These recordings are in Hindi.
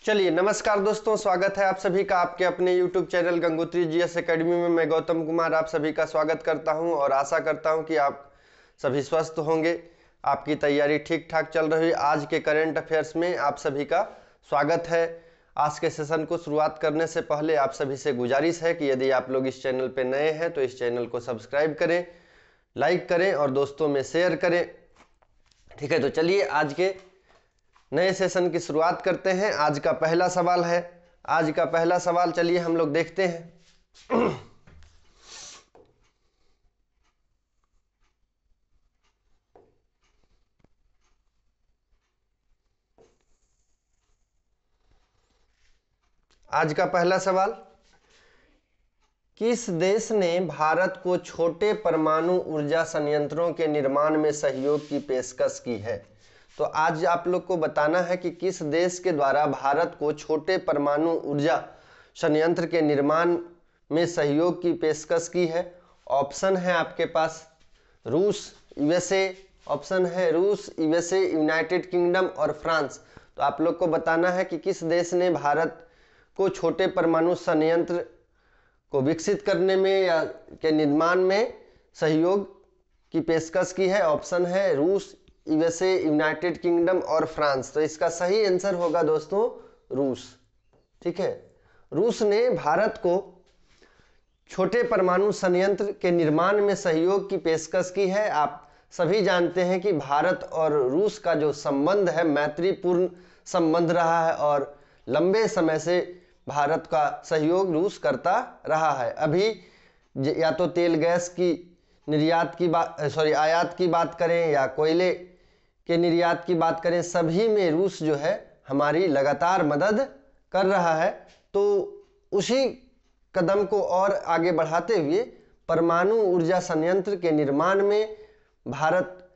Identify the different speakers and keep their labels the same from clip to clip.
Speaker 1: चलिए नमस्कार दोस्तों, स्वागत है आप सभी का आपके अपने YouTube channel Gangotri GS academy में। मैं गौतम कुमार आप सभी का स्वागत करता हूं और आशा करता हूं कि आप सभी स्वस्थ होंगे, आपकी तैयारी ठीक ठाक चल रही है। आज के करंट अफेयर्स में आप सभी का स्वागत है। आज के सेशन को शुरुआत करने से पहले आप सभी से गुजारिश है कि यदि आप लोग इस चैनल पर नए हैं तो इस चैनल को सब्सक्राइब करें, लाइक करें और दोस्तों में शेयर करें। ठीक है, तो चलिए आज के नए सेशन की शुरुआत करते हैं। आज का पहला सवाल है। आज का पहला सवाल चलिए हम लोग देखते हैं। आज का पहला सवाल, किस देश ने भारत को छोटे परमाणु ऊर्जा संयंत्रों के निर्माण में सहयोग की पेशकश की है? तो आज आप लोग को बताना है कि किस देश के द्वारा भारत को छोटे परमाणु ऊर्जा संयंत्र के निर्माण में सहयोग की पेशकश की है। ऑप्शन है आपके पास रूस, यूएसए, ऑप्शन है रूस, यूएसए, यूनाइटेड किंगडम और फ्रांस। तो आप लोग को बताना है कि किस देश ने भारत को छोटे परमाणु संयंत्र को विकसित करने में या के निर्माण में सहयोग की पेशकश की है। ऑप्शन है रूस, यूएसए, यूनाइटेड किंगडम और फ्रांस। तो इसका सही आंसर होगा दोस्तों रूस। ठीक है, रूस ने भारत को छोटे परमाणु संयंत्र के निर्माण में सहयोग की पेशकश की है। आप सभी जानते हैं कि भारत और रूस का जो संबंध है मैत्रीपूर्ण संबंध रहा है और लंबे समय से भारत का सहयोग रूस करता रहा है। अभी या तो तेल गैस की निर्यात की आयात की बात करें या कोयले के निर्यात की बात करें, सभी में रूस जो है हमारी लगातार मदद कर रहा है। तो उसी कदम को और आगे बढ़ाते हुए परमाणु ऊर्जा संयंत्र के निर्माण में भारत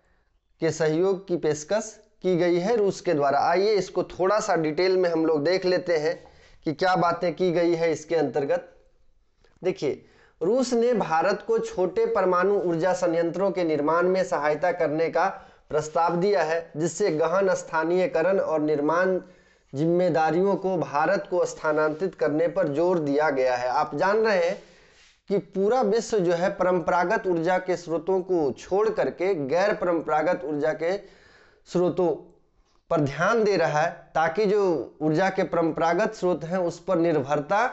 Speaker 1: के सहयोग की पेशकश की गई है रूस के द्वारा। आइए इसको थोड़ा सा डिटेल में हम लोग देख लेते हैं कि क्या बातें की गई है इसके अंतर्गत। देखिए, रूस ने भारत को छोटे परमाणु ऊर्जा संयंत्रों के निर्माण में सहायता करने का प्रस्ताव दिया है, जिससे गहन स्थानीयकरण और निर्माण जिम्मेदारियों को भारत को स्थानांतरित करने पर जोर दिया गया है। आप जान रहे हैं कि पूरा विश्व जो है परंपरागत ऊर्जा के स्रोतों को छोड़ करके गैर परंपरागत ऊर्जा के स्रोतों पर ध्यान दे रहा है, ताकि जो ऊर्जा के परंपरागत स्रोत हैं उस पर निर्भरता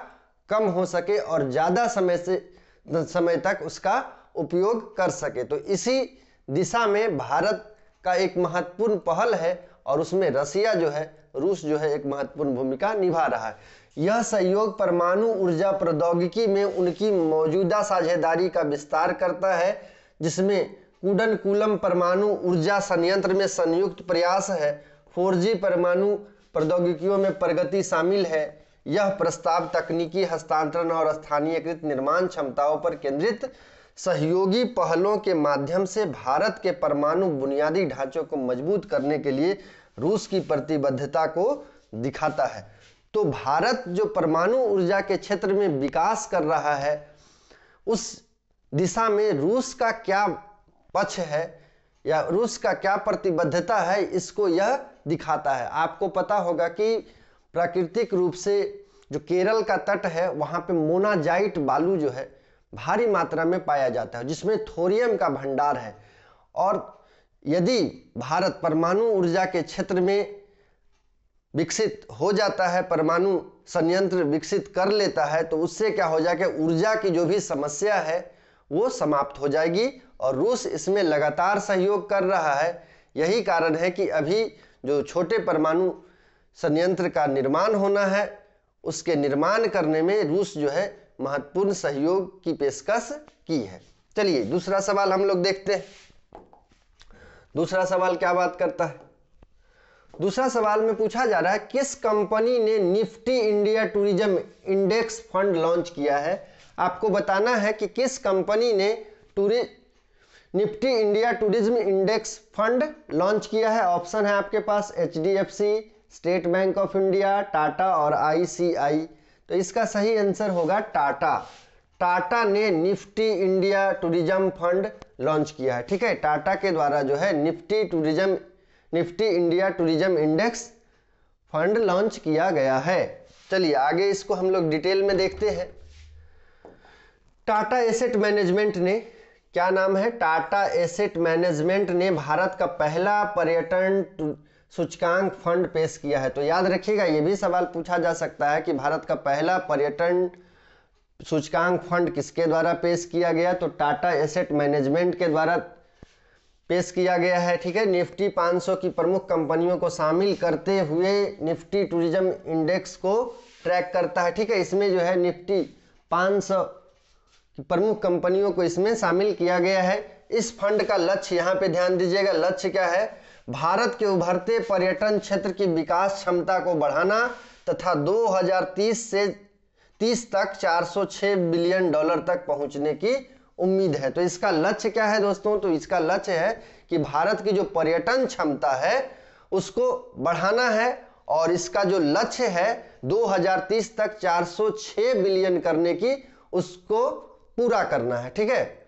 Speaker 1: कम हो सके और ज़्यादा समय तक उसका उपयोग कर सके। तो इसी दिशा में भारत का एक महत्वपूर्ण पहल है और उसमें रसिया जो है, रूस जो है, एक महत्वपूर्ण भूमिका निभा रहा है। यह सहयोग परमाणु ऊर्जा प्रौद्योगिकी में उनकी मौजूदा साझेदारी का विस्तार करता है, जिसमें कुडनकुलम परमाणु ऊर्जा संयंत्र में संयुक्त प्रयास है। 4G परमाणु प्रौद्योगिकियों में प्रगति शामिल है। यह प्रस्ताव तकनीकी हस्तांतरण और स्थानीयकृत निर्माण क्षमताओं पर केंद्रित सहयोगी पहलों के माध्यम से भारत के परमाणु बुनियादी ढांचों को मजबूत करने के लिए रूस की प्रतिबद्धता को दिखाता है। तो भारत जो परमाणु ऊर्जा के क्षेत्र में विकास कर रहा है, उस दिशा में रूस का क्या पक्ष है या रूस का क्या प्रतिबद्धता है, इसको यह दिखाता है। आपको पता होगा कि प्राकृतिक रूप से जो केरल का तट है वहां पे मोनाजाइट बालू जो है भारी मात्रा में पाया जाता है, जिसमें थोरियम का भंडार है। और यदि भारत परमाणु ऊर्जा के क्षेत्र में विकसित हो जाता है, परमाणु संयंत्र विकसित कर लेता है, तो उससे क्या हो जाएगा, ऊर्जा की जो भी समस्या है वो समाप्त हो जाएगी और रूस इसमें लगातार सहयोग कर रहा है। यही कारण है कि अभी जो छोटे परमाणु संयंत्र का निर्माण होना है, उसके निर्माण करने में रूस जो है महत्वपूर्ण सहयोग की पेशकश की है। चलिए दूसरा सवाल हम लोग देखते हैं। दूसरा सवाल क्या बात करता है? दूसरा सवाल में पूछा जा रहा है, किस कंपनी ने Nifty India tourism index fund launch किया है? आपको बताना है कि किस कंपनी ने Nifty India tourism index fund launch किया है। ऑप्शन है आपके पास HDFC, state bank of India, Tata और ICI। तो इसका सही आंसर होगा टाटा। टाटा ने Nifty India tourism fund launch किया है। ठीक है, टाटा के द्वारा जो है Nifty India tourism index fund launch किया गया है। चलिए आगे इसको हम लोग डिटेल में देखते हैं। टाटा एसेट मैनेजमेंट ने, क्या नाम है, टाटा एसेट मैनेजमेंट ने भारत का पहला पर्यटन सूचकांक फंड पेश किया है। तो याद रखिएगा, ये भी सवाल पूछा जा सकता है कि भारत का पहला पर्यटन सूचकांक फंड किसके द्वारा पेश किया गया। तो टाटा एसेट मैनेजमेंट के द्वारा पेश किया गया है। ठीक है, निफ्टी 500 की प्रमुख कंपनियों को शामिल करते हुए निफ्टी टूरिज्म इंडेक्स को ट्रैक करता है। ठीक है, इसमें जो है निफ्टी 500 की प्रमुख कंपनियों को इसमें शामिल किया गया है। इस फंड का लक्ष्य, यहाँ पे ध्यान दीजिएगा, लक्ष्य क्या है, भारत के उभरते पर्यटन क्षेत्र की विकास क्षमता को बढ़ाना तथा 2030 से 30 तक 406 बिलियन डॉलर तक पहुंचने की उम्मीद है। तो इसका लक्ष्य क्या है दोस्तों, तो इसका लक्ष्य है कि भारत की जो पर्यटन क्षमता है उसको बढ़ाना है और इसका जो लक्ष्य है 2030 तक 406 बिलियन करने की, उसको पूरा करना है। ठीक है,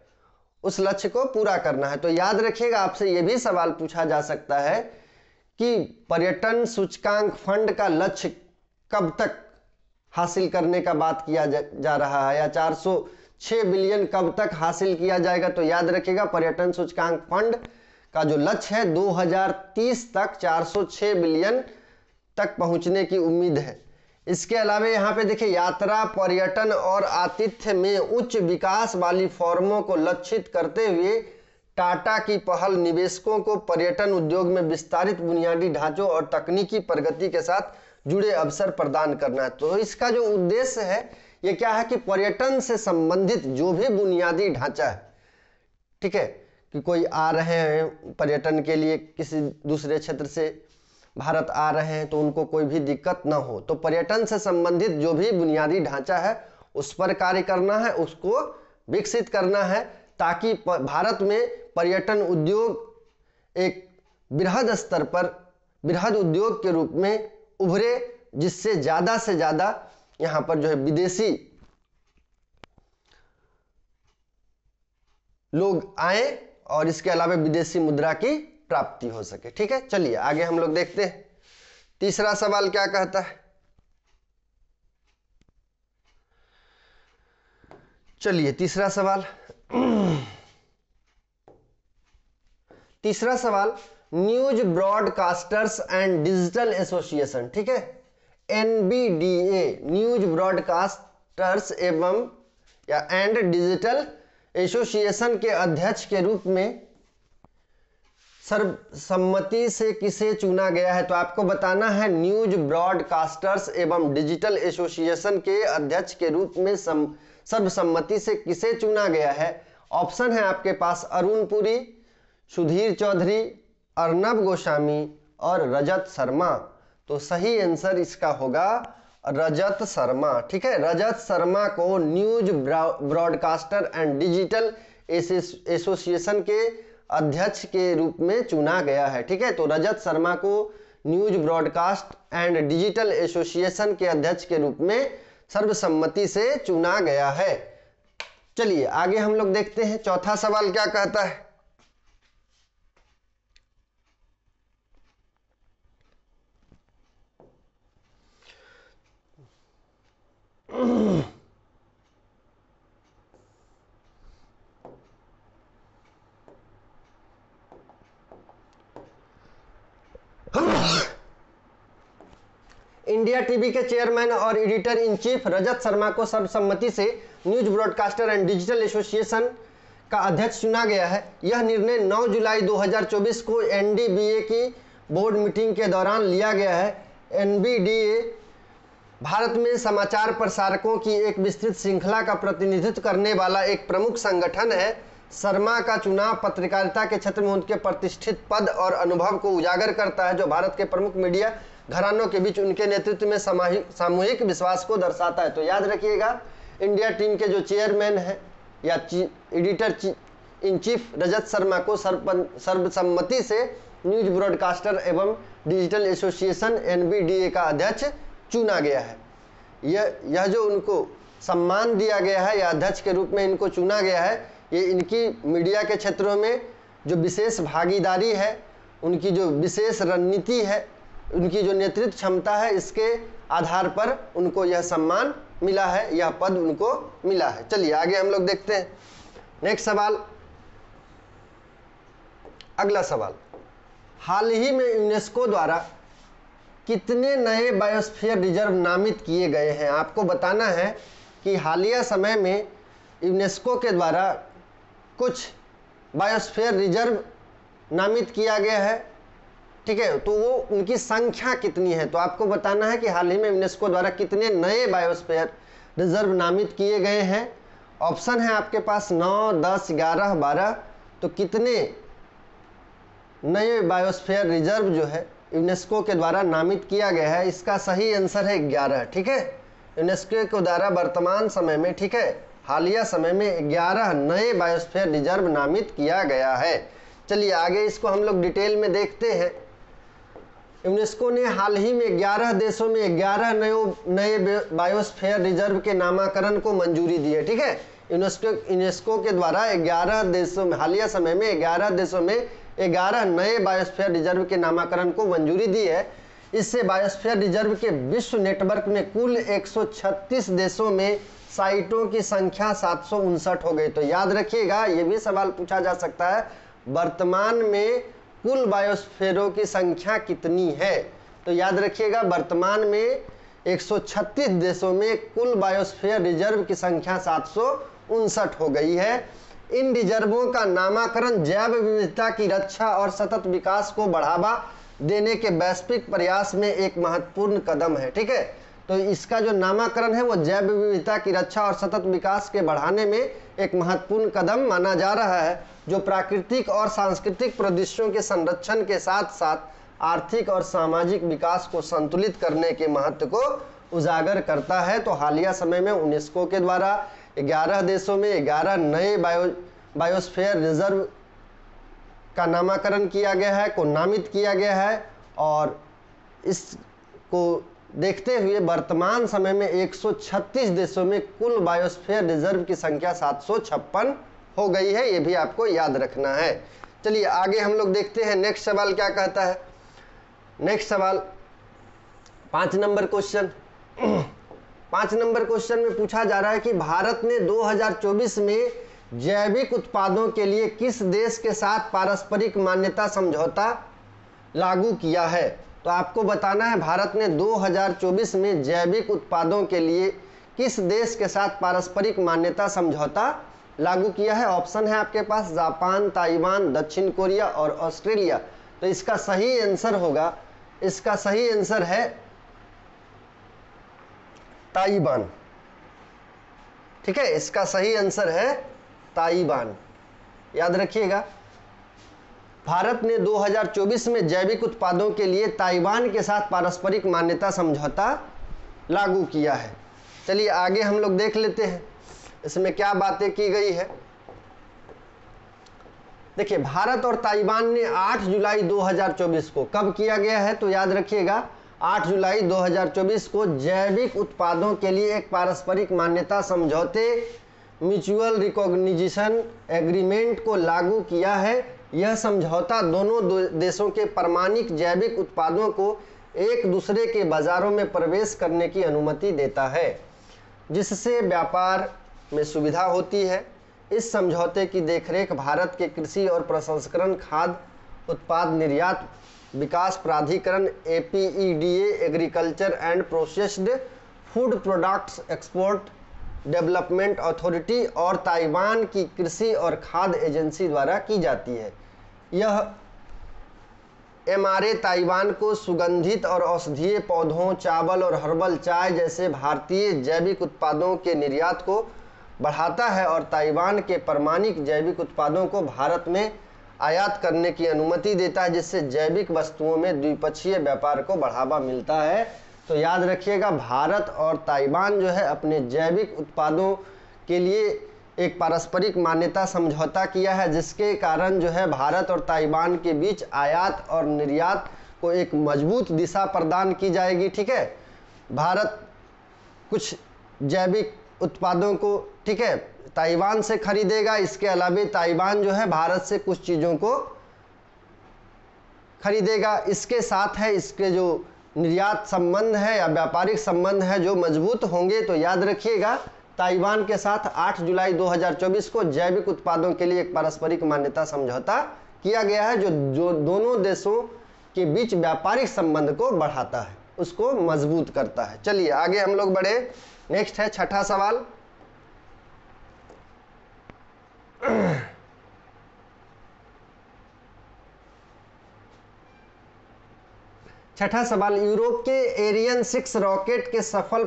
Speaker 1: उस लक्ष्य को पूरा करना है। तो याद रखिएगा, आपसे यह भी सवाल पूछा जा सकता है कि पर्यटन सूचकांक फंड का लक्ष्य कब तक हासिल करने का बात किया जा रहा है, या 406 बिलियन कब तक हासिल किया जाएगा। तो याद रखिएगा, पर्यटन सूचकांक फंड का जो लक्ष्य है 2030 तक 406 बिलियन तक पहुंचने की उम्मीद है। इसके अलावा यहाँ पे देखिए, यात्रा, पर्यटन और आतिथ्य में उच्च विकास वाली फर्मों को लक्षित करते हुए टाटा की पहल निवेशकों को पर्यटन उद्योग में विस्तारित बुनियादी ढांचों और तकनीकी प्रगति के साथ जुड़े अवसर प्रदान करना है। तो इसका जो उद्देश्य है ये क्या है कि पर्यटन से संबंधित जो भी बुनियादी ढांचा है, ठीक है, कि कोई आ रहे हैं पर्यटन के लिए किसी दूसरे क्षेत्र से भारत आ रहे हैं तो उनको कोई भी दिक्कत ना हो, तो पर्यटन से संबंधित जो भी बुनियादी ढांचा है उस पर कार्य करना है, उसको विकसित करना है, ताकि भारत में पर्यटन उद्योग एक बृहद स्तर पर बृहद उद्योग के रूप में उभरे, जिससे ज़्यादा से ज़्यादा यहाँ पर जो है विदेशी लोग आए और इसके अलावा विदेशी मुद्रा की प्राप्ति हो सके। ठीक है, चलिए आगे हम लोग देखते हैं। तीसरा सवाल क्या कहता है, चलिए तीसरा सवाल तीसरा सवाल, news broadcasters and digital association, ठीक है, NBDA, न्यूज ब्रॉडकास्टर्स एवं या एंड डिजिटल एसोसिएशन के अध्यक्ष के रूप में सर्वसम्मति से किसे चुना गया है। तो आपको बताना है न्यूज ब्रॉडकास्टर्स एवं डिजिटल एसोसिएशन के अध्यक्ष के रूप में सर्वसम्मति से किसे चुना गया है। ऑप्शन है आपके पास अरुण पुरी, सुधीर चौधरी, अर्नब गोस्वामी और रजत शर्मा। तो सही आंसर इसका होगा रजत शर्मा। ठीक है, रजत शर्मा को news broadcaster and digital association के अध्यक्ष के रूप में चुना गया है। ठीक है, तो रजत शर्मा को news broadcast and digital association के अध्यक्ष के रूप में सर्वसम्मति से चुना गया है। चलिए आगे हम लोग देखते हैं, चौथा सवाल क्या कहता है। इंडिया टीवी के चेयरमैन और editor in chief Rajat Sharma को सर्वसम्मति से news broadcaster and digital association का अध्यक्ष चुना गया है। यह निर्णय 9 जुलाई 2024 को NDBA की बोर्ड मीटिंग के दौरान लिया गया है। NBDA भारत में समाचार प्रसारकों की एक विस्तृत श्रृंखला का प्रतिनिधित्व करने वाला एक प्रमुख संगठन है। शर्मा का चुनाव पत्रकारिता के क्षेत्र में उनके प्रतिष्ठित पद और अनुभव को उजागर करता है, जो भारत के प्रमुख मीडिया घरानों के बीच उनके नेतृत्व में सामूहिक विश्वास को दर्शाता है। तो याद रखिएगा, इंडिया टीम के जो चेयरमैन है या editor in chief Rajat Sharma को सर्वसम्मति से न्यूज ब्रॉडकास्टर एवं डिजिटल एसोसिएशन NBDA का अध्यक्ष चुना गया है। यह जो उनको सम्मान दिया गया है या अध्यक्ष के रूप में इनको चुना गया है, ये इनकी मीडिया के क्षेत्रों में जो विशेष भागीदारी है, उनकी जो विशेष रणनीति है, उनकी जो नेतृत्व क्षमता है इसके आधार पर उनको यह सम्मान मिला है, यह पद उनको मिला है। चलिए आगे हम लोग देखते हैं नेक्स्ट सवाल। अगला सवाल, हाल ही में यूनेस्को द्वारा कितने नए बायोस्फीयर रिजर्व नामित किए गए हैं? आपको बताना है कि हालिया समय में यूनेस्को के द्वारा कुछ बायोस्फीयर रिजर्व नामित किया गया है, ठीक है, तो वो उनकी संख्या कितनी है? तो आपको बताना है कि हाल ही में यूनेस्को द्वारा कितने नए बायोस्फीयर रिजर्व नामित किए गए हैं। ऑप्शन है आपके पास 9, 10, 11, 12। तो कितने नए बायोस्फीयर रिजर्व जो है यूनेस्को के द्वारा नामित किया गया है? इसका सही आंसर है 11, ठीक है। यूनेस्को के द्वारा वर्तमान समय में, ठीक है, हालिया समय में 11 नए बायोस्फीयर रिजर्व नामित किया गया है। चलिए आगे इसको हम लोग डिटेल में देखते हैं। यूनेस्को ने हाल ही में 11 देशों में 11 नए बायोस्फीयर रिजर्व के नामकरण को मंजूरी दी है, ठीक है। यूनेस्को के द्वारा 11 देशों में, हालिया समय में 11 देशों में 11 नए बायोस्फीयर रिजर्व के नामकरण को मंजूरी दी है। इससे बायोस्फीयर रिजर्व के विश्व नेटवर्क में कुल 136 देशों में साइटों की संख्या 759 हो गई। तो याद रखिएगा, ये भी सवाल पूछा जा सकता है, वर्तमान में कुल बायोस्फीयरों की संख्या कितनी है? तो याद रखिएगा, वर्तमान में 136 देशों में कुल बायोस्फीयर रिजर्व की संख्या 759 हो गई है। इन रिजर्वों का नामकरण जैव विविधता की रक्षा और सतत विकास को बढ़ावा देने के वैश्विक प्रयास में एक महत्वपूर्ण कदम है, ठीक है। तो इसका जो नामकरण है वो जैव विविधता की रक्षा और सतत विकास के बढ़ाने में एक महत्वपूर्ण कदम माना जा रहा है, जो प्राकृतिक और सांस्कृतिक परिदृश्यों के संरक्षण के साथ साथ आर्थिक और सामाजिक विकास को संतुलित करने के महत्व को उजागर करता है। तो हालिया समय में यूनेस्को के द्वारा 11 देशों में 11 नए बायोस्फीयर रिजर्व का नामकरण किया गया है, को नामित किया गया है, और इसको देखते हुए वर्तमान समय में 136 देशों में कुल बायोस्फीयर रिजर्व की संख्या 756 हो गई है। ये भी आपको याद रखना है। चलिए आगे हम लोग देखते हैं नेक्स्ट सवाल क्या कहता है। नेक्स्ट सवाल 5 नंबर क्वेश्चन 5 नंबर क्वेश्चन में पूछा जा रहा है कि भारत ने 2024 में जैविक उत्पादों के लिए किस देश के साथ पारस्परिक मान्यता समझौता लागू किया है? तो आपको बताना है भारत ने 2024 में जैविक उत्पादों के लिए किस देश के साथ पारस्परिक मान्यता समझौता लागू किया है। ऑप्शन है आपके पास जापान, ताइवान, दक्षिण कोरिया और ऑस्ट्रेलिया। तो इसका सही आंसर होगा, इसका सही आंसर है ताइवान, ठीक है। इसका सही आंसर है ताइवान, याद रखिएगा। भारत ने 2024 में जैविक उत्पादों के लिए ताइवान के साथ पारस्परिक मान्यता समझौता लागू किया है। चलिए आगे हम लोग देख लेते हैं इसमें क्या बातें की गई है। देखिए, भारत और ताइवान ने 8 जुलाई 2024 को कब किया गया है? तो याद रखिएगा 8 जुलाई 2024 को जैविक उत्पादों के लिए एक पारस्परिक मान्यता समझौते म्यूचुअल रिकॉग्निशन एग्रीमेंट को लागू किया है। यह समझौता दोनों देशों के प्रामाणिक जैविक उत्पादों को एक दूसरे के बाजारों में प्रवेश करने की अनुमति देता है, जिससे व्यापार में सुविधा होती है। इस समझौते की देखरेख भारत के कृषि और प्रसंस्करण खाद्य उत्पाद निर्यात विकास प्राधिकरण APEDA agriculture and processed food products export development authority और ताइवान की कृषि और खाद्य एजेंसी द्वारा की जाती है। यह MRA ताइवान को सुगंधित और औषधीय पौधों, चावल और हर्बल चाय जैसे भारतीय जैविक उत्पादों के निर्यात को बढ़ाता है और ताइवान के प्रामाणिक जैविक उत्पादों को भारत में आयात करने की अनुमति देता है, जिससे जैविक वस्तुओं में द्विपक्षीय व्यापार को बढ़ावा मिलता है। तो याद रखिएगा, भारत और ताइवान जो है अपने जैविक उत्पादों के लिए एक पारस्परिक मान्यता समझौता किया है, जिसके कारण जो है भारत और ताइवान के बीच आयात और निर्यात को एक मजबूत दिशा प्रदान की जाएगी, ठीक है। भारत कुछ जैविक उत्पादों को, ठीक है, ताइवान से खरीदेगा। इसके अलावा ताइवान जो है भारत से कुछ चीज़ों को खरीदेगा। इसके साथ है इसके जो निर्यात संबंध है या व्यापारिक संबंध है जो मजबूत होंगे। तो याद रखिएगा ताइवान के साथ 8 जुलाई 2024 को जैविक उत्पादों के लिए एक पारस्परिक मान्यता समझौता किया गया है, जो दोनों देशों के बीच व्यापारिक संबंध को बढ़ाता है, उसको मजबूत करता है। चलिए आगे हम लोग बढ़े। नेक्स्ट है छठा सवाल। छठा सवाल, यूरोप के एरियन 6 रॉकेट के सफल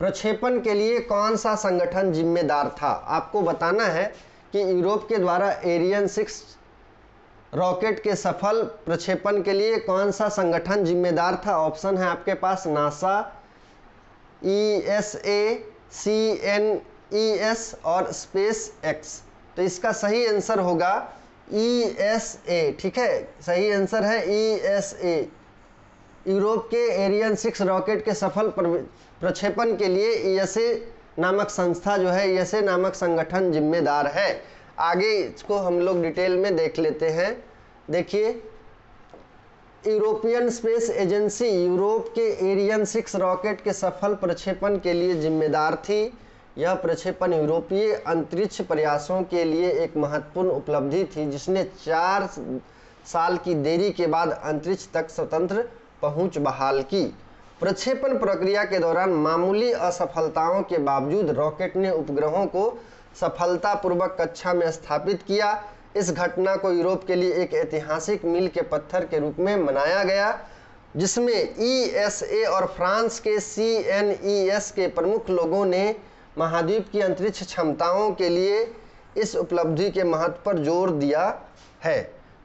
Speaker 1: प्रक्षेपण के लिए कौन सा संगठन जिम्मेदार था? आपको बताना है कि यूरोप के द्वारा एरियन 6 रॉकेट के सफल प्रक्षेपण के लिए कौन सा संगठन जिम्मेदार था? ऑप्शन है आपके पास नासा, ESA, CNES और स्पेस एक्स। तो इसका सही आंसर होगा ESA। ठीक है, सही आंसर है ESA। यूरोप के एरियन 6 रॉकेट के सफल प्रक्षेपण के लिए ESA नामक संस्था जो है, ESA नामक संगठन जिम्मेदार है। आगे इसको हम लोग डिटेल में देख लेते हैं। देखिए, यूरोपियन स्पेस एजेंसी यूरोप के एरियन 6 रॉकेट के सफल प्रक्षेपण के लिए जिम्मेदार थी। यह प्रक्षेपण यूरोपीय अंतरिक्ष प्रयासों के लिए एक महत्वपूर्ण उपलब्धि थी, जिसने 4 साल की देरी के बाद अंतरिक्ष तक स्वतंत्र पहुंच बहाल की। प्रक्षेपण प्रक्रिया के दौरान मामूली असफलताओं के बावजूद रॉकेट ने उपग्रहों को सफलतापूर्वक कक्षा में स्थापित किया। इस घटना को यूरोप के लिए एक ऐतिहासिक मील के पत्थर के रूप में मनाया गया, जिसमें ESA और फ्रांस के CNES के प्रमुख लोगों ने महाद्वीप की अंतरिक्ष क्षमताओं के लिए इस उपलब्धि के महत्व पर जोर दिया है।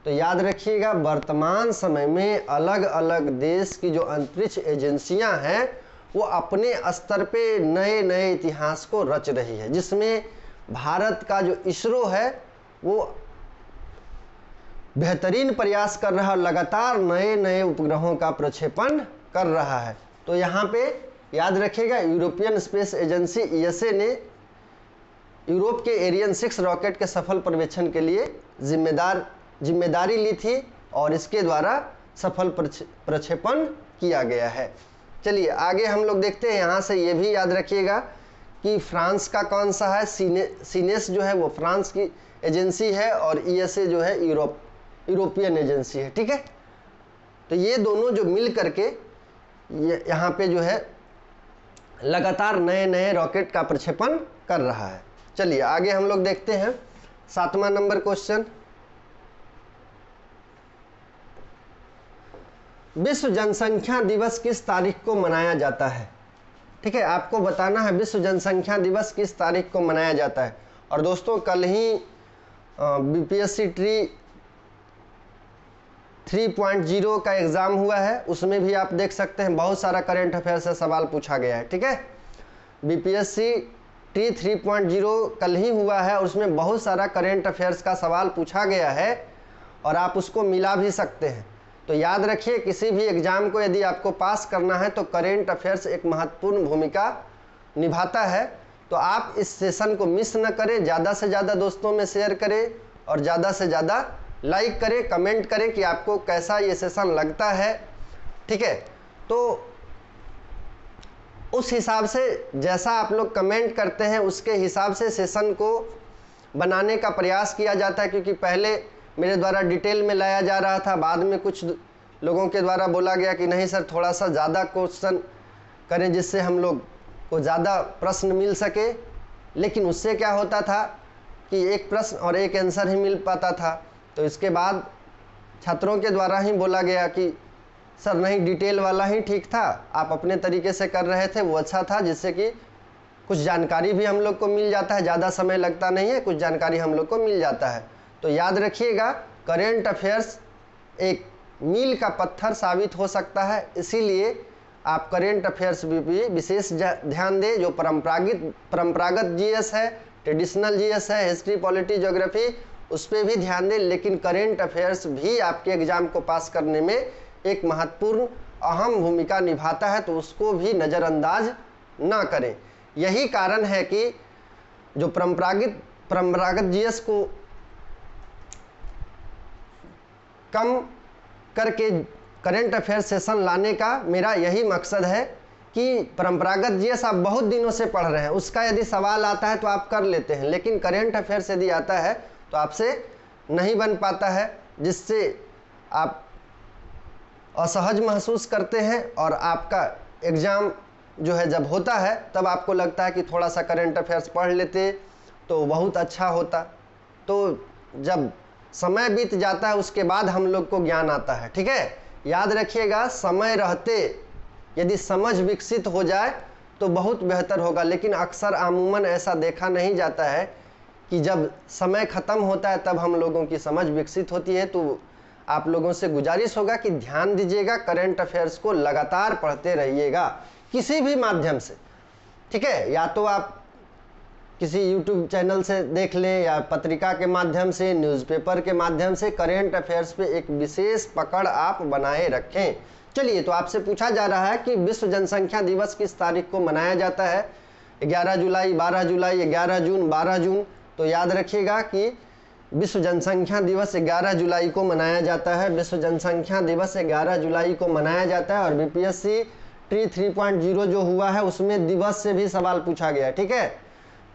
Speaker 1: तो याद रखिएगा, वर्तमान समय में अलग अलग देश की जो अंतरिक्ष एजेंसियां हैं वो अपने स्तर पे नए नए इतिहास को रच रही है, जिसमें भारत का जो इसरो है वो बेहतरीन प्रयास कर रहा है, लगातार नए नए उपग्रहों का प्रक्षेपण कर रहा है। तो यहाँ पे याद रखिएगा, यूरोपियन स्पेस एजेंसी ESA ने यूरोप के एरियन 6 रॉकेट के सफल पर्यवेक्षण के लिए जिम्मेदारी ली थी और इसके द्वारा सफल प्रक्षेपण किया गया है। चलिए आगे हम लोग देखते हैं। यहाँ से ये भी याद रखिएगा कि फ्रांस का कौन सा है, सीनेस जो है वो फ्रांस की एजेंसी है और ESA जो है यूरोपियन एजेंसी है। ठीक है, तो ये दोनों जो मिल करके यहाँ पे जो है लगातार नए नए रॉकेट का प्रक्षेपण कर रहा है। चलिए आगे हम लोग देखते हैं 7वां नंबर क्वेश्चन। विश्व जनसंख्या दिवस किस तारीख को मनाया जाता है? ठीक है, आपको बताना है विश्व जनसंख्या दिवस किस तारीख को मनाया जाता है। और दोस्तों कल ही BPSC ट्री 3.0 का एग्जाम हुआ है, उसमें भी आप देख सकते हैं बहुत सारा करंट अफेयर से सवाल पूछा गया है। ठीक है, BPSC ट्री 3.0 कल ही हुआ है और उसमें बहुत सारा करंट अफेयर्स का सवाल पूछा गया है और आप उसको मिला भी सकते हैं। तो याद रखिए, किसी भी एग्जाम को यदि आपको पास करना है तो करंट अफेयर्स एक महत्वपूर्ण भूमिका निभाता है। तो आप इस सेशन को मिस न करें, ज़्यादा से ज़्यादा दोस्तों में शेयर करें और ज़्यादा से ज़्यादा लाइक करें, कमेंट करें कि आपको कैसा ये सेशन लगता है। ठीक है, तो उस हिसाब से जैसा आप लोग कमेंट करते हैं उसके हिसाब से सेशन को बनाने का प्रयास किया जाता है, क्योंकि पहले मेरे द्वारा डिटेल में लाया जा रहा था, बाद में कुछ लोगों के द्वारा बोला गया कि नहीं सर थोड़ा सा ज़्यादा क्वेश्चन करें जिससे हम लोग को ज़्यादा प्रश्न मिल सके। लेकिन उससे क्या होता था कि एक प्रश्न और एक आंसर ही मिल पाता था। तो इसके बाद छात्रों के द्वारा ही बोला गया कि सर नहीं, डिटेल वाला ही ठीक था, आप अपने तरीके से कर रहे थे वो अच्छा था, जिससे कि कुछ जानकारी भी हम लोग को मिल जाता है, ज़्यादा समय लगता नहीं है, कुछ जानकारी हम लोग को मिल जाता है। तो याद रखिएगा, करेंट अफेयर्स एक मील का पत्थर साबित हो सकता है, इसीलिए आप करेंट अफेयर्स भी विशेष ध्यान दें। जो परंपरागत GS है, ट्रेडिशनल GS है, हिस्ट्री, पॉलिटी, ज्योग्राफी, उस पर भी ध्यान दें, लेकिन करेंट अफेयर्स भी आपके एग्जाम को पास करने में एक महत्वपूर्ण अहम भूमिका निभाता है, तो उसको भी नज़रअंदाज ना करें। यही कारण है कि जो परंपरागत GS को कम करके करंट अफेयर सेशन लाने का मेरा यही मकसद है कि परंपरागत जीएस आप बहुत दिनों से पढ़ रहे हैं, उसका यदि सवाल आता है तो आप कर लेते हैं, लेकिन करंट अफेयर्स यदि आता है तो आपसे नहीं बन पाता है, जिससे आप असहज महसूस करते हैं और आपका एग्ज़ाम जो है जब होता है तब आपको लगता है कि थोड़ा सा करंट अफेयर्स पढ़ लेते तो बहुत अच्छा होता। तो जब समय बीत जाता है उसके बाद हम लोग को ज्ञान आता है। ठीक है, याद रखिएगा, समय रहते यदि समझ विकसित हो जाए तो बहुत बेहतर होगा, लेकिन अक्सर आमूमन ऐसा देखा नहीं जाता है कि जब समय ख़त्म होता है तब हम लोगों की समझ विकसित होती है। तो आप लोगों से गुजारिश होगा कि ध्यान दीजिएगा, करंट अफेयर्स को लगातार पढ़ते रहिएगा किसी भी माध्यम से। ठीक है, या तो आप किसी यूट्यूब चैनल से देख लें या पत्रिका के माध्यम से, न्यूज़पेपर के माध्यम से, करंट अफेयर्स पे एक विशेष पकड़ आप बनाए रखें। चलिए, तो आपसे पूछा जा रहा है कि विश्व जनसंख्या दिवस किस तारीख को मनाया जाता है? 11 जुलाई, 12 जुलाई, 11 जून, 12 जून। तो याद रखिएगा कि विश्व जनसंख्या दिवस 11 जुलाई को मनाया जाता है। विश्व जनसंख्या दिवस 11 जुलाई को मनाया जाता है और बीपीएससी ट्री 3.0 जो हुआ है उसमें दिवस से भी सवाल पूछा गया है। ठीक है,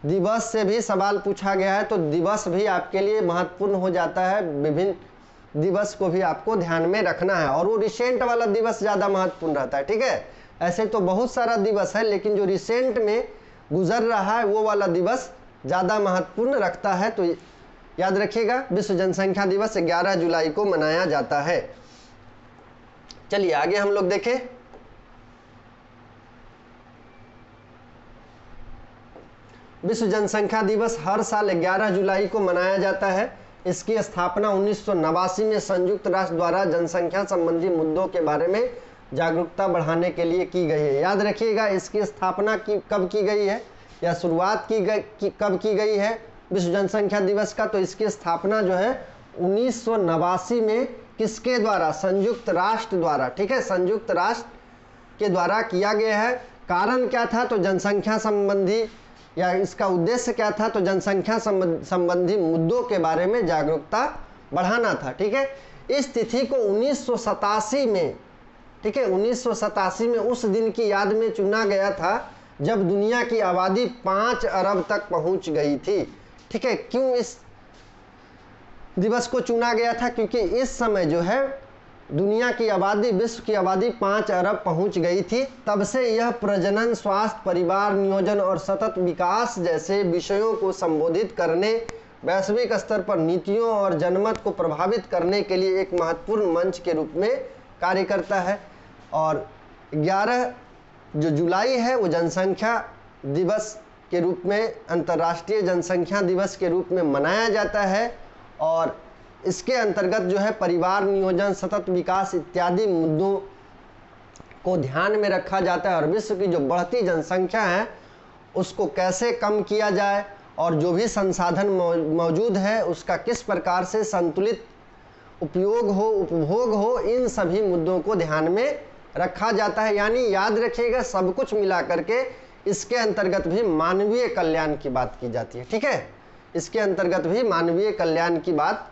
Speaker 1: दिवस से भी सवाल पूछा गया है, तो दिवस भी आपके लिए महत्वपूर्ण हो जाता है। विभिन्न दिवस को भी आपको ध्यान में रखना है और वो रिसेंट वाला दिवस ज़्यादा महत्वपूर्ण रहता है। ठीक है, ऐसे तो बहुत सारा दिवस है, लेकिन जो रिसेंट में गुजर रहा है वो वाला दिवस ज़्यादा महत्वपूर्ण रखता है। तो याद रखिएगा, विश्व जनसंख्या दिवस 11 जुलाई को मनाया जाता है। चलिए आगे हम लोग देखें। विश्व जनसंख्या दिवस हर साल 11 जुलाई को मनाया जाता है। इसकी स्थापना 1989 में संयुक्त राष्ट्र द्वारा जनसंख्या संबंधी मुद्दों के बारे में जागरूकता बढ़ाने के लिए की गई है। याद रखिएगा, इसकी स्थापना कब की गई है या शुरुआत कब की गई है विश्व जनसंख्या दिवस का? तो इसकी स्थापना जो है 1989 में किसके द्वारा? संयुक्त राष्ट्र द्वारा। ठीक है, संयुक्त राष्ट्र के द्वारा किया गया है। कारण क्या था? तो जनसंख्या संबंधी या इसका उद्देश्य क्या था? तो जनसंख्या संबंधी मुद्दों के बारे में जागरूकता बढ़ाना था। ठीक है, इस तिथि को 1987 में, ठीक है, 1987 में उस दिन की याद में चुना गया था जब दुनिया की आबादी 5 अरब तक पहुंच गई थी। ठीक है, क्यों इस दिवस को चुना गया था? क्योंकि इस समय जो है दुनिया की आबादी, विश्व की आबादी 5 अरब पहुंच गई थी। तब से यह प्रजनन, स्वास्थ्य, परिवार नियोजन और सतत विकास जैसे विषयों को संबोधित करने, वैश्विक स्तर पर नीतियों और जनमत को प्रभावित करने के लिए एक महत्वपूर्ण मंच के रूप में कार्य करता है। और 11 जो जुलाई है वो जनसंख्या दिवस के रूप में, अंतर्राष्ट्रीय जनसंख्या दिवस के रूप में मनाया जाता है और इसके अंतर्गत जो है परिवार नियोजन, सतत विकास इत्यादि मुद्दों को ध्यान में रखा जाता है और विश्व की जो बढ़ती जनसंख्या है उसको कैसे कम किया जाए और जो भी संसाधन मौजूद है उसका किस प्रकार से संतुलित उपयोग हो, उपभोग हो, इन सभी मुद्दों को ध्यान में रखा जाता है। यानी याद रखिएगा, सब कुछ मिला करके इसके अंतर्गत भी मानवीय कल्याण की बात की जाती है। ठीक है, इसके अंतर्गत भी मानवीय कल्याण की बात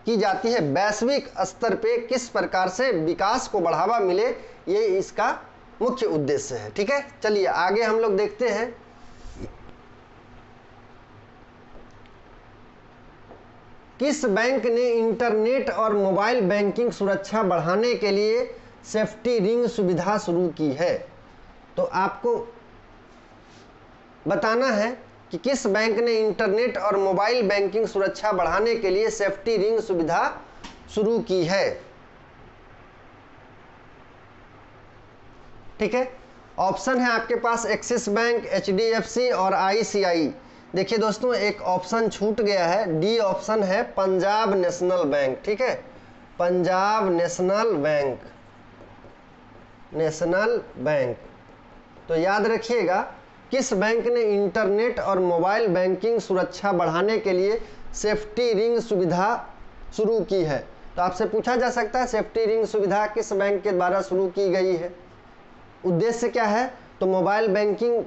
Speaker 1: की जाती है। वैश्विक स्तर पे किस प्रकार से विकास को बढ़ावा मिले, ये इसका मुख्य उद्देश्य है। ठीक है, चलिए आगे हम लोग देखते हैं। किस बैंक ने इंटरनेट और मोबाइल बैंकिंग सुरक्षा बढ़ाने के लिए सेफ्टी रिंग सुविधा शुरू की है? तो आपको बताना है कि किस बैंक ने इंटरनेट और मोबाइल बैंकिंग सुरक्षा बढ़ाने के लिए सेफ्टी रिंग सुविधा शुरू की है। ठीक है, ऑप्शन है आपके पास एक्सिस बैंक, एचडीएफसी और आईसीआई। देखिए दोस्तों, एक ऑप्शन छूट गया है, डी ऑप्शन है पंजाब नेशनल बैंक। ठीक है, Punjab national bank, national bank. तो याद रखिएगा, किस बैंक ने इंटरनेट और मोबाइल बैंकिंग सुरक्षा बढ़ाने के लिए सेफ्टी रिंग सुविधा शुरू की है? तो आपसे पूछा जा सकता है सेफ्टी रिंग सुविधा किस बैंक के द्वारा शुरू की गई है, उद्देश्य क्या है? तो मोबाइल बैंकिंग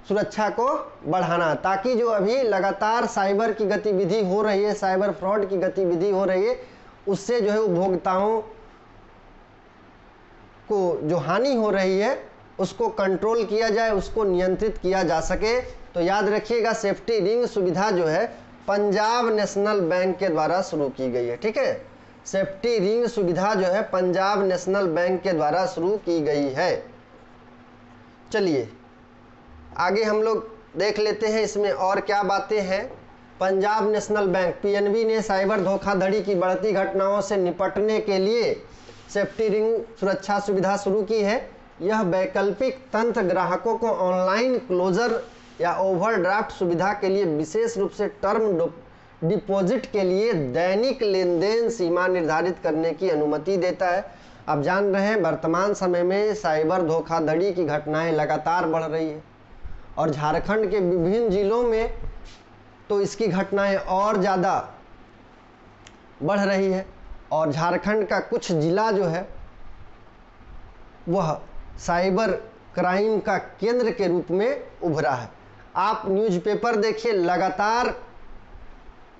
Speaker 1: सुरक्षा को बढ़ाना, ताकि जो अभी लगातार साइबर की गतिविधि हो रही है, साइबर फ्रॉड की गतिविधि हो रही है, उससे जो है उपभोक्ताओं को जो हानि हो रही है उसको कंट्रोल किया जाए, उसको नियंत्रित किया जा सके। तो याद रखिएगा सेफ्टी रिंग सुविधा जो है पंजाब नेशनल बैंक के द्वारा शुरू की गई है। ठीक है, सेफ्टी रिंग सुविधा जो है पंजाब नेशनल बैंक के द्वारा शुरू की गई है। चलिए आगे हम लोग देख लेते हैं इसमें और क्या बातें हैं। पंजाब नेशनल बैंक पीएनबी ने साइबर धोखाधड़ी की बढ़ती घटनाओं से निपटने के लिए सेफ्टी रिंग सुरक्षा सुविधा शुरू की है। यह वैकल्पिक तंत्र ग्राहकों को ऑनलाइन क्लोजर या ओवरड्राफ्ट सुविधा के लिए विशेष रूप से टर्म डिपॉजिट के लिए दैनिक लेन देन सीमा निर्धारित करने की अनुमति देता है। आप जान रहे हैं वर्तमान समय में साइबर धोखाधड़ी की घटनाएं लगातार बढ़ रही है और झारखंड के विभिन्न जिलों में तो इसकी घटनाएं और ज़्यादा बढ़ रही है और झारखंड का कुछ जिला जो है वह साइबर क्राइम का केंद्र के रूप में उभरा है। आप न्यूज़पेपर देखिए, लगातार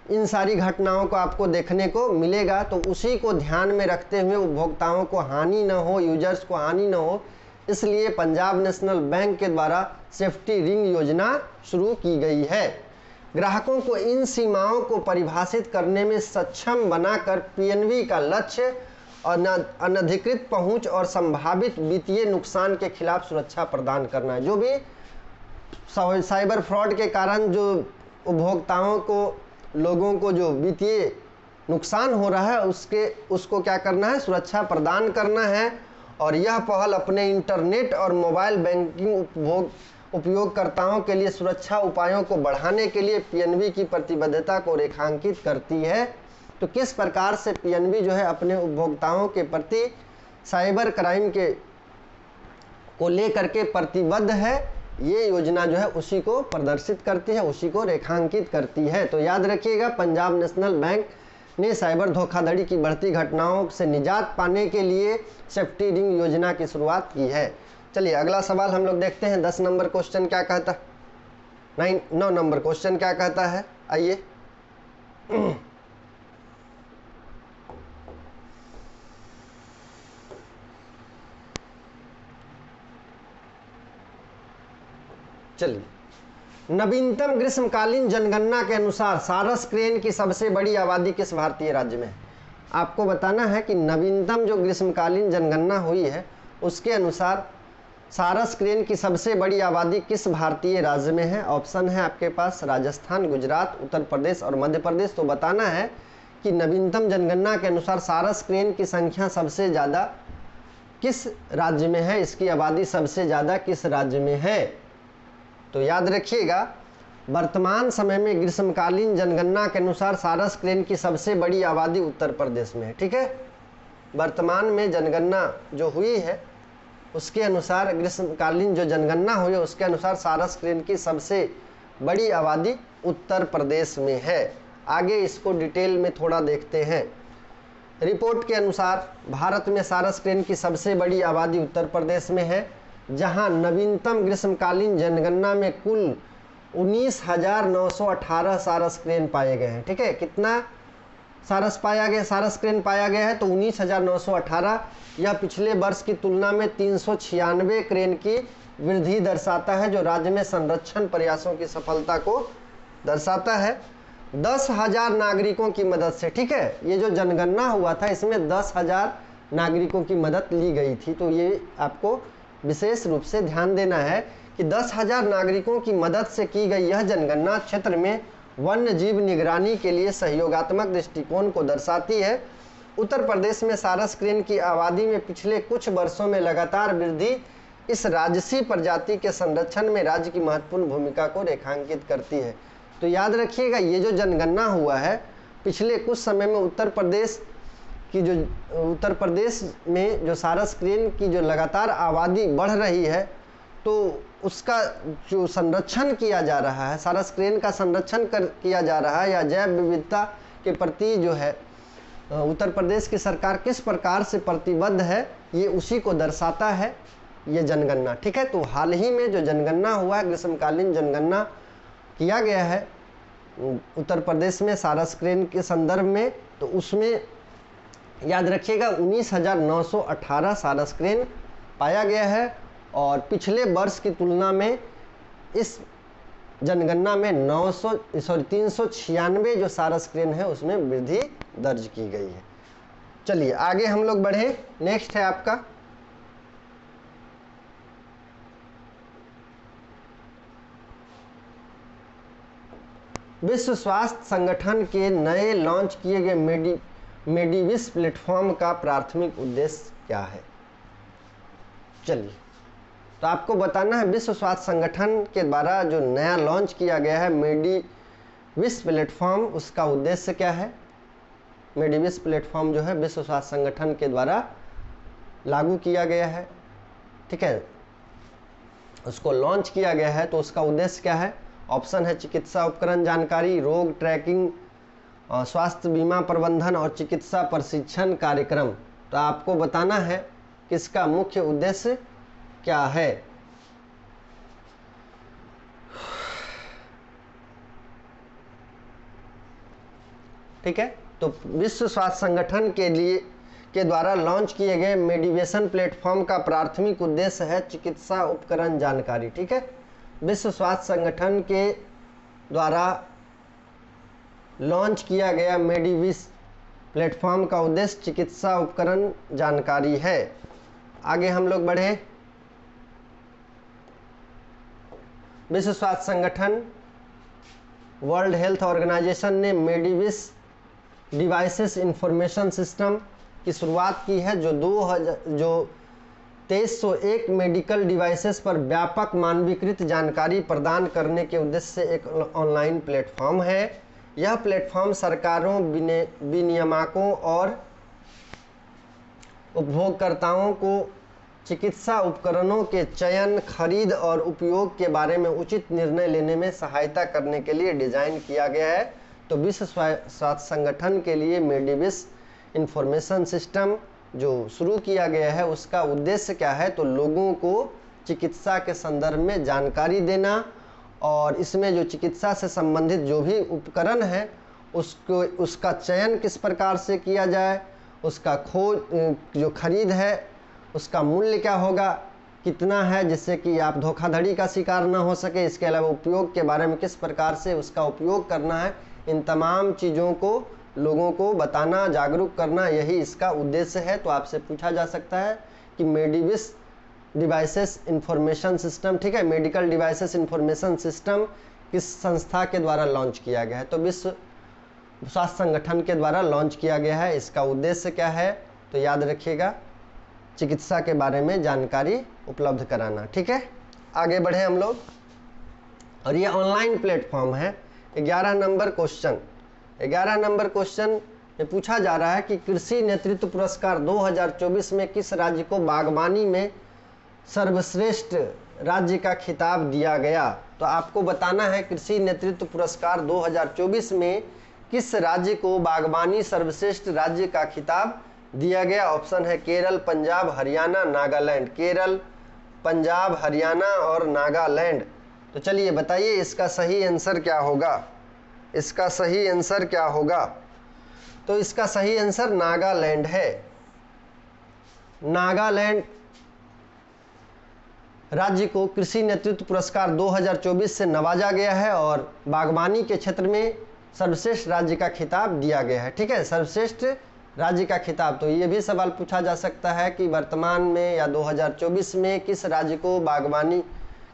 Speaker 1: इन सारी घटनाओं को आपको देखने को मिलेगा। तो उसी को ध्यान में रखते हुए उपभोक्ताओं को हानि न हो, यूजर्स को हानि न हो, इसलिए पंजाब नेशनल बैंक के द्वारा सेफ्टी रिंग योजना शुरू की गई है। ग्राहकों को इन सीमाओं को परिभाषित करने में सक्षम बनाकर पीएनबी का लक्ष्य और अनधिकृत पहुंच और संभावित वित्तीय नुकसान के खिलाफ सुरक्षा प्रदान करना है। जो भी साइबर फ्रॉड के कारण जो उपभोक्ताओं को, लोगों को जो वित्तीय नुकसान हो रहा है उसको क्या करना है, सुरक्षा प्रदान करना है। और यह पहल अपने इंटरनेट और मोबाइल बैंकिंग उपयोगकर्ताओं के लिए सुरक्षा उपायों को बढ़ाने के लिए पीएनबी की प्रतिबद्धता को रेखांकित करती है। तो किस प्रकार से पीएनबी जो है अपने उपभोक्ताओं के प्रति साइबर क्राइम को लेकर के प्रतिबद्ध है, ये योजना जो है उसी को प्रदर्शित करती है, उसी को रेखांकित करती है। तो याद रखिएगा पंजाब नेशनल बैंक ने साइबर धोखाधड़ी की बढ़ती घटनाओं से निजात पाने के लिए सेफ्टी रिंग योजना की शुरुआत की है। चलिए अगला सवाल हम लोग देखते हैं। 10 नंबर क्वेश्चन क्या कहता है, 9 नंबर क्वेश्चन क्या कहता है, आइए। चलिए, नवीनतम ग्रीष्मकालीन जनगणना के अनुसार सारस क्रेन की सबसे बड़ी आबादी किस भारतीय राज्य में है? आपको बताना है कि नवीनतम जो ग्रीष्मकालीन जनगणना हुई है उसके अनुसार सारस क्रेन की सबसे बड़ी आबादी किस भारतीय राज्य में है। ऑप्शन है आपके पास राजस्थान, गुजरात, उत्तर प्रदेश और मध्य प्रदेश। तो बताना है कि नवीनतम जनगणना के अनुसार सारस क्रेन की संख्या सबसे ज़्यादा किस राज्य में है, इसकी आबादी सबसे ज़्यादा किस राज्य में है। तो याद रखिएगा वर्तमान समय में ग्रीष्मकालीन जनगणना के अनुसार सारस क्रेन की सबसे बड़ी आबादी उत्तर प्रदेश में है। ठीक है, वर्तमान में जनगणना जो हुई है उसके अनुसार, ग्रीष्मकालीन जो जनगणना हुई है उसके अनुसार सारस क्रेन की सबसे बड़ी आबादी उत्तर प्रदेश में है। आगे इसको डिटेल में थोड़ा देखते हैं। रिपोर्ट के अनुसार भारत में सारस क्रेन की सबसे बड़ी आबादी उत्तर प्रदेश में है, जहां नवीनतम ग्रीष्मकालीन जनगणना में कुल 19,918 सारस क्रेन पाए गए हैं। ठीक है, कितना सारस क्रेन पाया गया है, तो 19,918। यह पिछले वर्ष की तुलना में 396 क्रेन की वृद्धि दर्शाता है, जो राज्य में संरक्षण प्रयासों की सफलता को दर्शाता है। 10,000 नागरिकों की मदद से, ठीक है, ये जो जनगणना हुआ था इसमें 10,000 नागरिकों की मदद ली गई थी। तो ये आपको विशेष रूप से ध्यान देना है कि 10,000 नागरिकों की मदद से की गई यह जनगणना क्षेत्र में वन्य जीव निगरानी के लिए सहयोगात्मक दृष्टिकोण को दर्शाती है। उत्तर प्रदेश में सारस क्रेन की आबादी में पिछले कुछ वर्षों में लगातार वृद्धि इस राजसी प्रजाति के संरक्षण में राज्य की महत्वपूर्ण भूमिका को रेखांकित करती है। तो याद रखिएगा ये जो जनगणना हुआ है पिछले कुछ समय में उत्तर प्रदेश में जो सारस क्रेन की जो लगातार आबादी बढ़ रही है, तो उसका जो संरक्षण किया जा रहा है, सारस क्रेन का संरक्षण किया जा रहा है या जैव विविधता के प्रति जो है उत्तर प्रदेश की सरकार किस प्रकार से प्रतिबद्ध है, ये उसी को दर्शाता है ये जनगणना। ठीक है, तो हाल ही में जो जनगणना हुआ है, ग्रीष्मकालीन जनगणना किया गया है उत्तर प्रदेश में सारस क्रेन के संदर्भ में, तो उसमें याद रखिएगा 19,918 सारस क्रेन पाया गया है और पिछले वर्ष की तुलना में इस जनगणना में 396 जो सारस क्रेन है उसमें वृद्धि दर्ज की गई है। चलिए आगे हम लोग बढ़े। नेक्स्ट है आपका विश्व स्वास्थ्य संगठन के नए लॉन्च किए गए मेडिविस प्लेटफॉर्म का प्राथमिक उद्देश्य क्या है। चलिए तो आपको बताना है विश्व स्वास्थ्य संगठन के द्वारा जो नया लॉन्च किया गया है मेडिविस प्लेटफॉर्म, उसका उद्देश्य क्या है। मेडिविस प्लेटफॉर्म जो है विश्व स्वास्थ्य संगठन के द्वारा लागू किया गया है, ठीक है, उसको लॉन्च किया गया है, तो उसका उद्देश्य क्या है। ऑप्शन है चिकित्सा उपकरण जानकारी, रोग ट्रैकिंग, स्वास्थ्य बीमा प्रबंधन और चिकित्सा प्रशिक्षण कार्यक्रम। तो आपको बताना है कि इसका मुख्य उद्देश्य क्या है। ठीक है, तो विश्व स्वास्थ्य संगठन के द्वारा लॉन्च किए गए मेडिवेशन प्लेटफॉर्म का प्राथमिक उद्देश्य है चिकित्सा उपकरण जानकारी। ठीक है, विश्व स्वास्थ्य संगठन के द्वारा लॉन्च किया गया मेडिविस प्लेटफॉर्म का उद्देश्य चिकित्सा उपकरण जानकारी है। आगे हम लोग बढ़े। विश्व स्वास्थ्य संगठन वर्ल्ड हेल्थ ऑर्गेनाइजेशन ने मेडिविस डिवाइसेस इंफॉर्मेशन सिस्टम की शुरुआत की है जो 2301 मेडिकल डिवाइसेस पर व्यापक मानवीकृत जानकारी प्रदान करने के उद्देश्य से एक ऑनलाइन प्लेटफॉर्म है। यह प्लेटफॉर्म सरकारों, विनियामकों और उपभोक्ताओं को चिकित्सा उपकरणों के चयन, खरीद और उपयोग के बारे में उचित निर्णय लेने में सहायता करने के लिए डिजाइन किया गया है। तो विश्व स्वास्थ्य संगठन के लिए मेडिविस इंफॉर्मेशन सिस्टम जो शुरू किया गया है उसका उद्देश्य क्या है, तो लोगों को चिकित्सा के संदर्भ में जानकारी देना और इसमें जो चिकित्सा से संबंधित जो भी उपकरण है उसका चयन किस प्रकार से किया जाए, उसका खोज जो खरीद है उसका मूल्य क्या होगा, कितना है, जिससे कि आप धोखाधड़ी का शिकार ना हो सके। इसके अलावा उपयोग के बारे में किस प्रकार से उसका उपयोग करना है, इन तमाम चीज़ों को लोगों को बताना, जागरूक करना, यही इसका उद्देश्य है। तो आपसे पूछा जा सकता है कि मेडिविस डिवाइसेस इंफॉर्मेशन सिस्टम, ठीक है, मेडिकल डिवाइसेस इंफॉर्मेशन सिस्टम किस संस्था के द्वारा लॉन्च किया गया है। तो विश्व स्वास्थ्य संगठन के द्वारा लॉन्च किया गया है। इसका उद्देश्य क्या है, तो याद रखिएगा चिकित्सा के बारे में जानकारी उपलब्ध कराना। ठीक है, आगे बढ़े हम लोग। और ये ऑनलाइन प्लेटफॉर्म है। 11 नंबर क्वेश्चन में पूछा जा रहा है कि कृषि नेतृत्व पुरस्कार 2024 में किस राज्य को बागवानी में सर्वश्रेष्ठ राज्य का खिताब दिया गया। तो आपको बताना है कृषि नेतृत्व पुरस्कार 2024 में किस राज्य को बागवानी सर्वश्रेष्ठ राज्य का खिताब दिया गया। ऑप्शन है केरल, पंजाब, हरियाणा, नागालैंड। केरल, पंजाब, हरियाणा और नागालैंड। तो चलिए बताइए इसका सही आंसर क्या होगा। इसका सही आंसर क्या होगा, तो इसका सही आंसर नागालैंड है। नागालैंड राज्य को कृषि नेतृत्व पुरस्कार 2024 से नवाजा गया है और बागवानी के क्षेत्र में सर्वश्रेष्ठ राज्य का खिताब दिया गया है। ठीक है, सर्वश्रेष्ठ राज्य का खिताब। तो ये भी सवाल पूछा जा सकता है कि वर्तमान में या 2024 में किस राज्य को बागवानी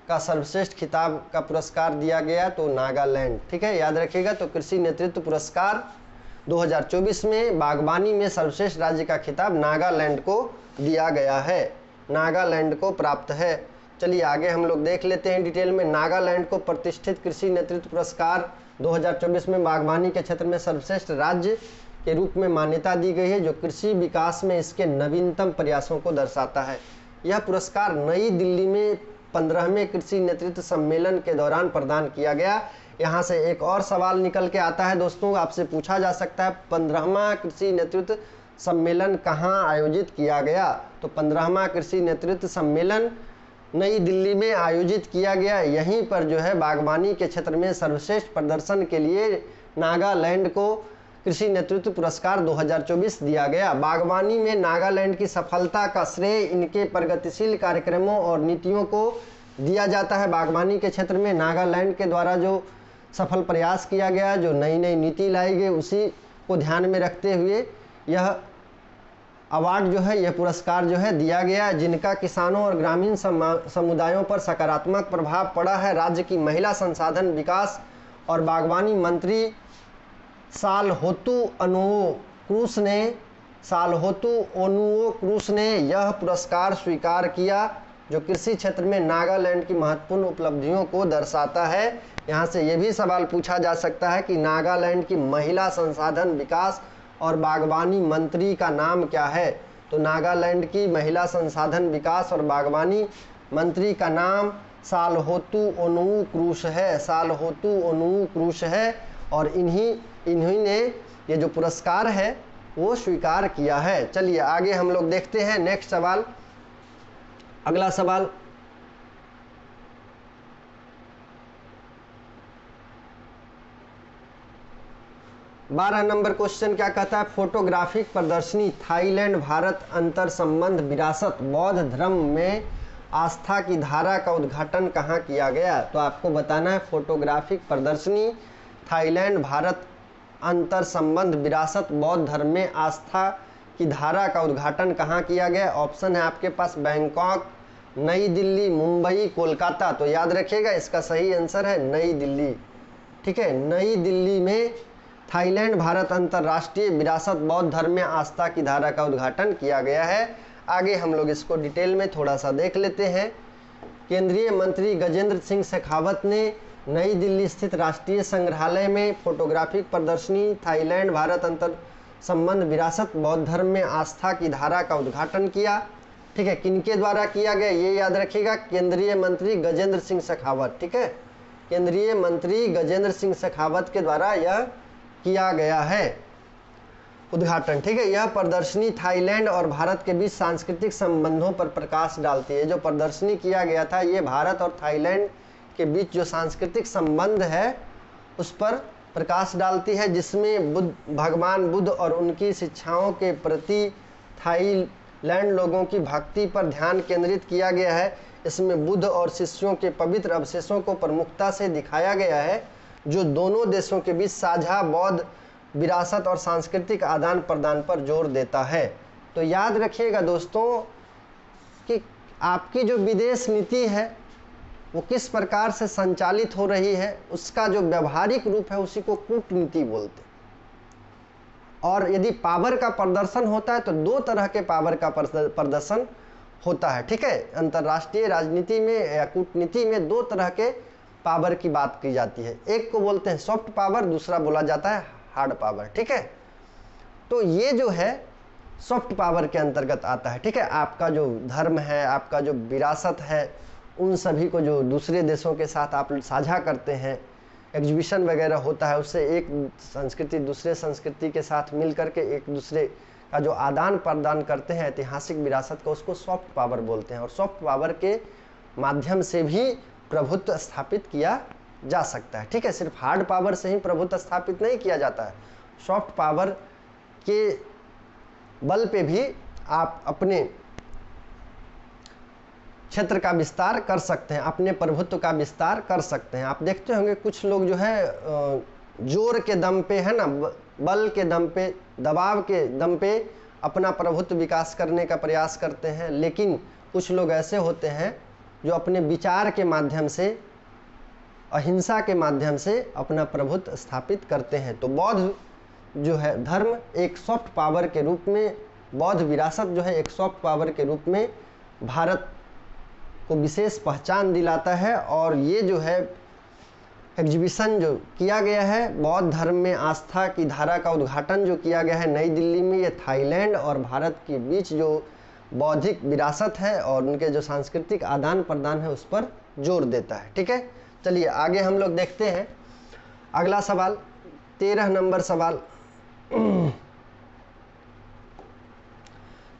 Speaker 1: का सर्वश्रेष्ठ खिताब का पुरस्कार दिया गया, तो नागालैंड। ठीक है, याद रखिएगा। तो कृषि नेतृत्व पुरस्कार 2024 में बागवानी में सर्वश्रेष्ठ राज्य का खिताब नागालैंड को दिया गया है, नागालैंड को प्राप्त है। चलिए आगे हम लोग देख लेते हैं डिटेल में। नागालैंड को प्रतिष्ठित कृषि नेतृत्व पुरस्कार 2024 में बागवानी के क्षेत्र में सर्वश्रेष्ठ राज्य के रूप में मान्यता दी गई है, जो कृषि विकास में इसके नवीनतम प्रयासों को दर्शाता है। यह पुरस्कार नई दिल्ली में 15वें कृषि नेतृत्व सम्मेलन के दौरान प्रदान किया गया। यहाँ से एक और सवाल निकल के आता है दोस्तों, आपसे पूछा जा सकता है 15वां कृषि नेतृत्व सम्मेलन कहाँ आयोजित किया गया। तो 15वां कृषि नेतृत्व सम्मेलन नई दिल्ली में आयोजित किया गया। यहीं पर जो है बागवानी के क्षेत्र में सर्वश्रेष्ठ प्रदर्शन के लिए नागालैंड को कृषि नेतृत्व पुरस्कार 2024 दिया गया। बागवानी में नागालैंड की सफलता का श्रेय इनके प्रगतिशील कार्यक्रमों और नीतियों को दिया जाता है। बागवानी के क्षेत्र में नागालैंड के द्वारा जो सफल प्रयास किया गया, जो नई नई नीति लाई गई, उसी को ध्यान में रखते हुए यह अवार्ड जो है, यह पुरस्कार जो है दिया गया, जिनका किसानों और ग्रामीण समुदायों पर सकारात्मक प्रभाव पड़ा है। राज्य की महिला संसाधन विकास और बागवानी मंत्री सालहोतु ओनुओ क्रूस ने यह पुरस्कार स्वीकार किया, जो कृषि क्षेत्र में नागालैंड की महत्वपूर्ण उपलब्धियों को दर्शाता है। यहाँ से यह भी सवाल पूछा जा सकता है कि नागालैंड की महिला संसाधन विकास और बागवानी मंत्री का नाम क्या है। तो नागालैंड की महिला संसाधन विकास और बागवानी मंत्री का नाम सालहोतु ओनुओ क्रूस है और इन्हीं ने ये जो पुरस्कार है वो स्वीकार किया है। चलिए आगे हम लोग देखते हैं नेक्स्ट सवाल। अगला सवाल, बारह नंबर क्वेश्चन क्या कहता है? फोटोग्राफिक प्रदर्शनी थाईलैंड भारत अंतर संबंध विरासत बौद्ध धर्म में आस्था की धारा का उद्घाटन कहाँ किया गया? तो आपको बताना है फोटोग्राफिक प्रदर्शनी थाईलैंड भारत अंतर संबंध विरासत बौद्ध धर्म में आस्था की धारा का उद्घाटन कहाँ किया गया? ऑप्शन है आपके पास बैंकॉक, नई दिल्ली, मुंबई, कोलकाता। तो याद रखिएगा इसका सही आंसर है नई दिल्ली। ठीक है, नई दिल्ली में थाईलैंड भारत अंतर्राष्ट्रीय विरासत बौद्ध धर्म में आस्था की धारा का उद्घाटन किया गया है। आगे हम लोग इसको डिटेल में थोड़ा सा देख लेते हैं। केंद्रीय मंत्री गजेंद्र सिंह शेखावत ने नई दिल्ली स्थित राष्ट्रीय संग्रहालय में फोटोग्राफिक प्रदर्शनी थाईलैंड भारत अंतर संबंध विरासत बौद्ध धर्म में आस्था की धारा का उद्घाटन किया। ठीक है, किनके द्वारा किया गया ये याद रखिएगा, केंद्रीय मंत्री गजेंद्र सिंह शेखावत। ठीक है, केंद्रीय मंत्री गजेंद्र सिंह शेखावत के द्वारा यह किया गया है उद्घाटन। ठीक है, यह प्रदर्शनी थाईलैंड और भारत के बीच सांस्कृतिक संबंधों पर प्रकाश डालती है। जो प्रदर्शनी किया गया था ये भारत और थाईलैंड के बीच जो सांस्कृतिक संबंध है उस पर प्रकाश डालती है, जिसमें भगवान बुद्ध और उनकी शिक्षाओं के प्रति थाईलैंड लोगों की भक्ति पर ध्यान केंद्रित किया गया है। इसमें बुद्ध और शिष्यों के पवित्र अवशेषों को प्रमुखता से दिखाया गया है, जो दोनों देशों के बीच साझा बौद्ध विरासत और सांस्कृतिक आदान प्रदान पर जोर देता है। तो याद रखिएगा दोस्तों कि आपकी जो विदेश नीति है वो किस प्रकार से संचालित हो रही है, उसका जो व्यवहारिक रूप है उसी को कूटनीति बोलते हैं। और यदि पावर का प्रदर्शन होता है तो दो तरह के पावर का प्रदर्शन होता है। ठीक है, अंतर्राष्ट्रीय राजनीति में या कूटनीति में दो तरह के पावर की बात की जाती है। एक को बोलते हैं सॉफ्ट पावर, दूसरा बोला जाता है हार्ड पावर। ठीक है, तो ये जो है सॉफ्ट पावर के अंतर्गत आता है। ठीक है, आपका जो धर्म है, आपका जो विरासत है, उन सभी को जो दूसरे देशों के साथ आप साझा करते हैं, एग्जीबिशन वगैरह होता है, उससे एक संस्कृति दूसरे संस्कृति के साथ मिल करके एक दूसरे का जो आदान प्रदान करते हैं ऐतिहासिक विरासत को, उसको सॉफ्ट पावर बोलते हैं। और सॉफ्ट पावर के माध्यम से भी प्रभुत्व स्थापित किया जा सकता है। ठीक है, सिर्फ हार्ड पावर से ही प्रभुत्व स्थापित नहीं किया जाता है, सॉफ्ट पावर के बल पे भी आप अपने क्षेत्र का विस्तार कर सकते हैं, अपने प्रभुत्व का विस्तार कर सकते हैं। आप देखते होंगे कुछ लोग जो है जोर के दम पे है ना, बल के दम पे, दबाव के दम पे अपना प्रभुत्व विकास करने का प्रयास करते हैं, लेकिन कुछ लोग ऐसे होते हैं जो अपने विचार के माध्यम से, अहिंसा के माध्यम से अपना प्रभुत्व स्थापित करते हैं। तो बौद्ध जो है धर्म एक सॉफ्ट पावर के रूप में, बौद्ध विरासत जो है एक सॉफ्ट पावर के रूप में भारत को विशेष पहचान दिलाता है। और ये जो है एग्जीबिशन जो किया गया है, बौद्ध धर्म में आस्था की धारा का उद्घाटन जो किया गया है नई दिल्ली में, ये थाईलैंड और भारत के बीच जो बौद्धिक विरासत है और उनके जो सांस्कृतिक आदान प्रदान है उस पर जोर देता है। ठीक है, चलिए आगे हम लोग देखते हैं अगला सवाल, 13 नंबर सवाल।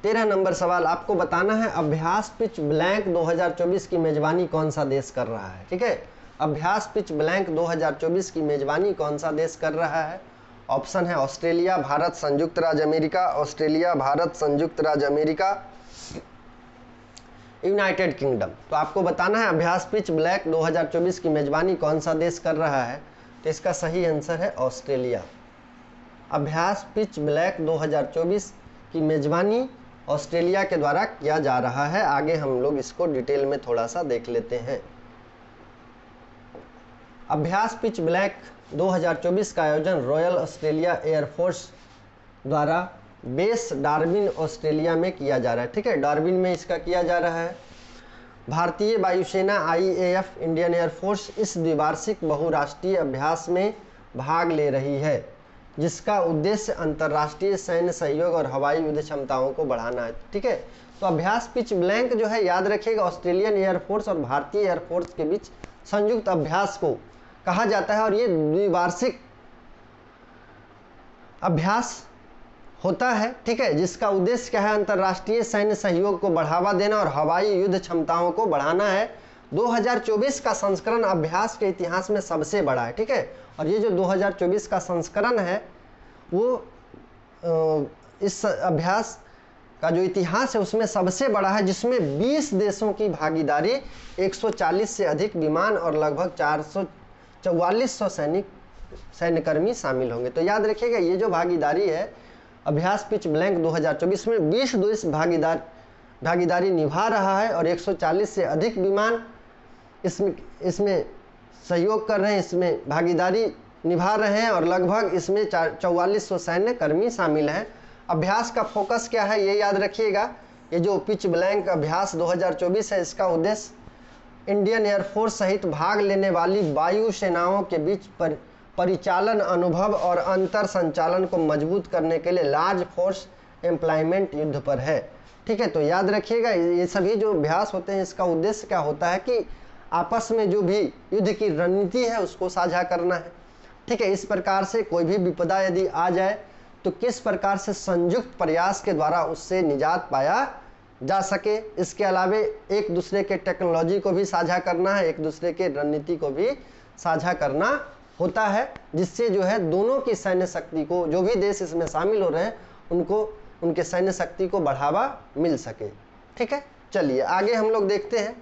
Speaker 1: 13 नंबर सवाल आपको बताना है अभ्यास पिच ब्लैंक 2024 की मेजबानी कौन सा देश कर रहा है। ठीक है, अभ्यास पिच ब्लैंक 2024 की मेजबानी कौन सा देश कर रहा है? ऑप्शन है ऑस्ट्रेलिया, भारत, संयुक्त राज्य अमेरिका, ऑस्ट्रेलिया, भारत, संयुक्त राज्य अमेरिका, यूनाइटेड किंगडम। तो आपको बताना है अभ्यास पिच ब्लैक 2024 की मेजबानी कौन सा देश कर रहा है। तो इसका सही आंसर है ऑस्ट्रेलिया। अभ्यास पिच ब्लैक 2024 की मेजबानी ऑस्ट्रेलिया के द्वारा किया जा रहा है। आगे हम लोग इसको डिटेल में थोड़ा सा देख लेते हैं। अभ्यास पिच ब्लैक 2024 का आयोजन रॉयल ऑस्ट्रेलिया एयरफोर्स द्वारा बेस डार्विन ऑस्ट्रेलिया में किया जा रहा है। ठीक है, डार्विन में इसका किया जा रहा है। भारतीय वायुसेना IAF इंडियन एयरफोर्स इस द्विवार्षिक बहुराष्ट्रीय अभ्यास में भाग ले रही है, जिसका उद्देश्य अंतर्राष्ट्रीय सैन्य सहयोग और हवाई युद्ध क्षमताओं को बढ़ाना है। ठीक है, तो अभ्यास पिच ब्लैंक जो है याद रखिएगा ऑस्ट्रेलियन एयरफोर्स और भारतीय एयरफोर्स के बीच संयुक्त अभ्यास को कहा जाता है और ये द्विवार्षिक अभ्यास होता है। ठीक है, जिसका उद्देश्य क्या है, अंतर्राष्ट्रीय सैन्य सहयोग को बढ़ावा देना और हवाई युद्ध क्षमताओं को बढ़ाना है। 2024 का संस्करण अभ्यास के इतिहास में सबसे बड़ा है। ठीक है, और ये जो 2024 का संस्करण है वो इस अभ्यास का जो इतिहास है उसमें सबसे बड़ा है, जिसमें 20 देशों की भागीदारी, 140 से अधिक विमान और लगभग 4400 सैन्यकर्मी शामिल होंगे। तो याद रखिएगा ये जो भागीदारी है अभ्यास पिच ब्लैंक 2024 में 20 देश भागीदारी निभा रहा है और 140 से अधिक विमान इसमें सहयोग कर रहे हैं, इसमें भागीदारी निभा रहे हैं और लगभग इसमें 4400 सैन्य कर्मी शामिल हैं। अभ्यास का फोकस क्या है ये याद रखिएगा। ये जो पिच ब्लैंक अभ्यास 2024 है इसका उद्देश्य इंडियन एयरफोर्स सहित भाग लेने वाली वायु सेनाओं के बीच परिचालन अनुभव और अंतर संचालन को मजबूत करने के लिए लार्ज फोर्स एम्प्लॉयमेंट युद्ध पर है। ठीक है, तो याद रखिएगा ये सभी जो अभ्यास होते हैं इसका उद्देश्य क्या होता है कि आपस में जो भी युद्ध की रणनीति है उसको साझा करना है। ठीक है, इस प्रकार से कोई भी विपदा यदि आ जाए तो किस प्रकार से संयुक्त प्रयास के द्वारा उससे निजात पाया जा सके। इसके अलावा एक दूसरे के टेक्नोलॉजी को भी साझा करना है, एक दूसरे के रणनीति को भी साझा करना होता है, जिससे जो है दोनों की सैन्य शक्ति को, जो भी देश इसमें शामिल हो रहे हैं उनको उनके सैन्य शक्ति को बढ़ावा मिल सके। ठीक है, चलिए आगे हम लोग देखते हैं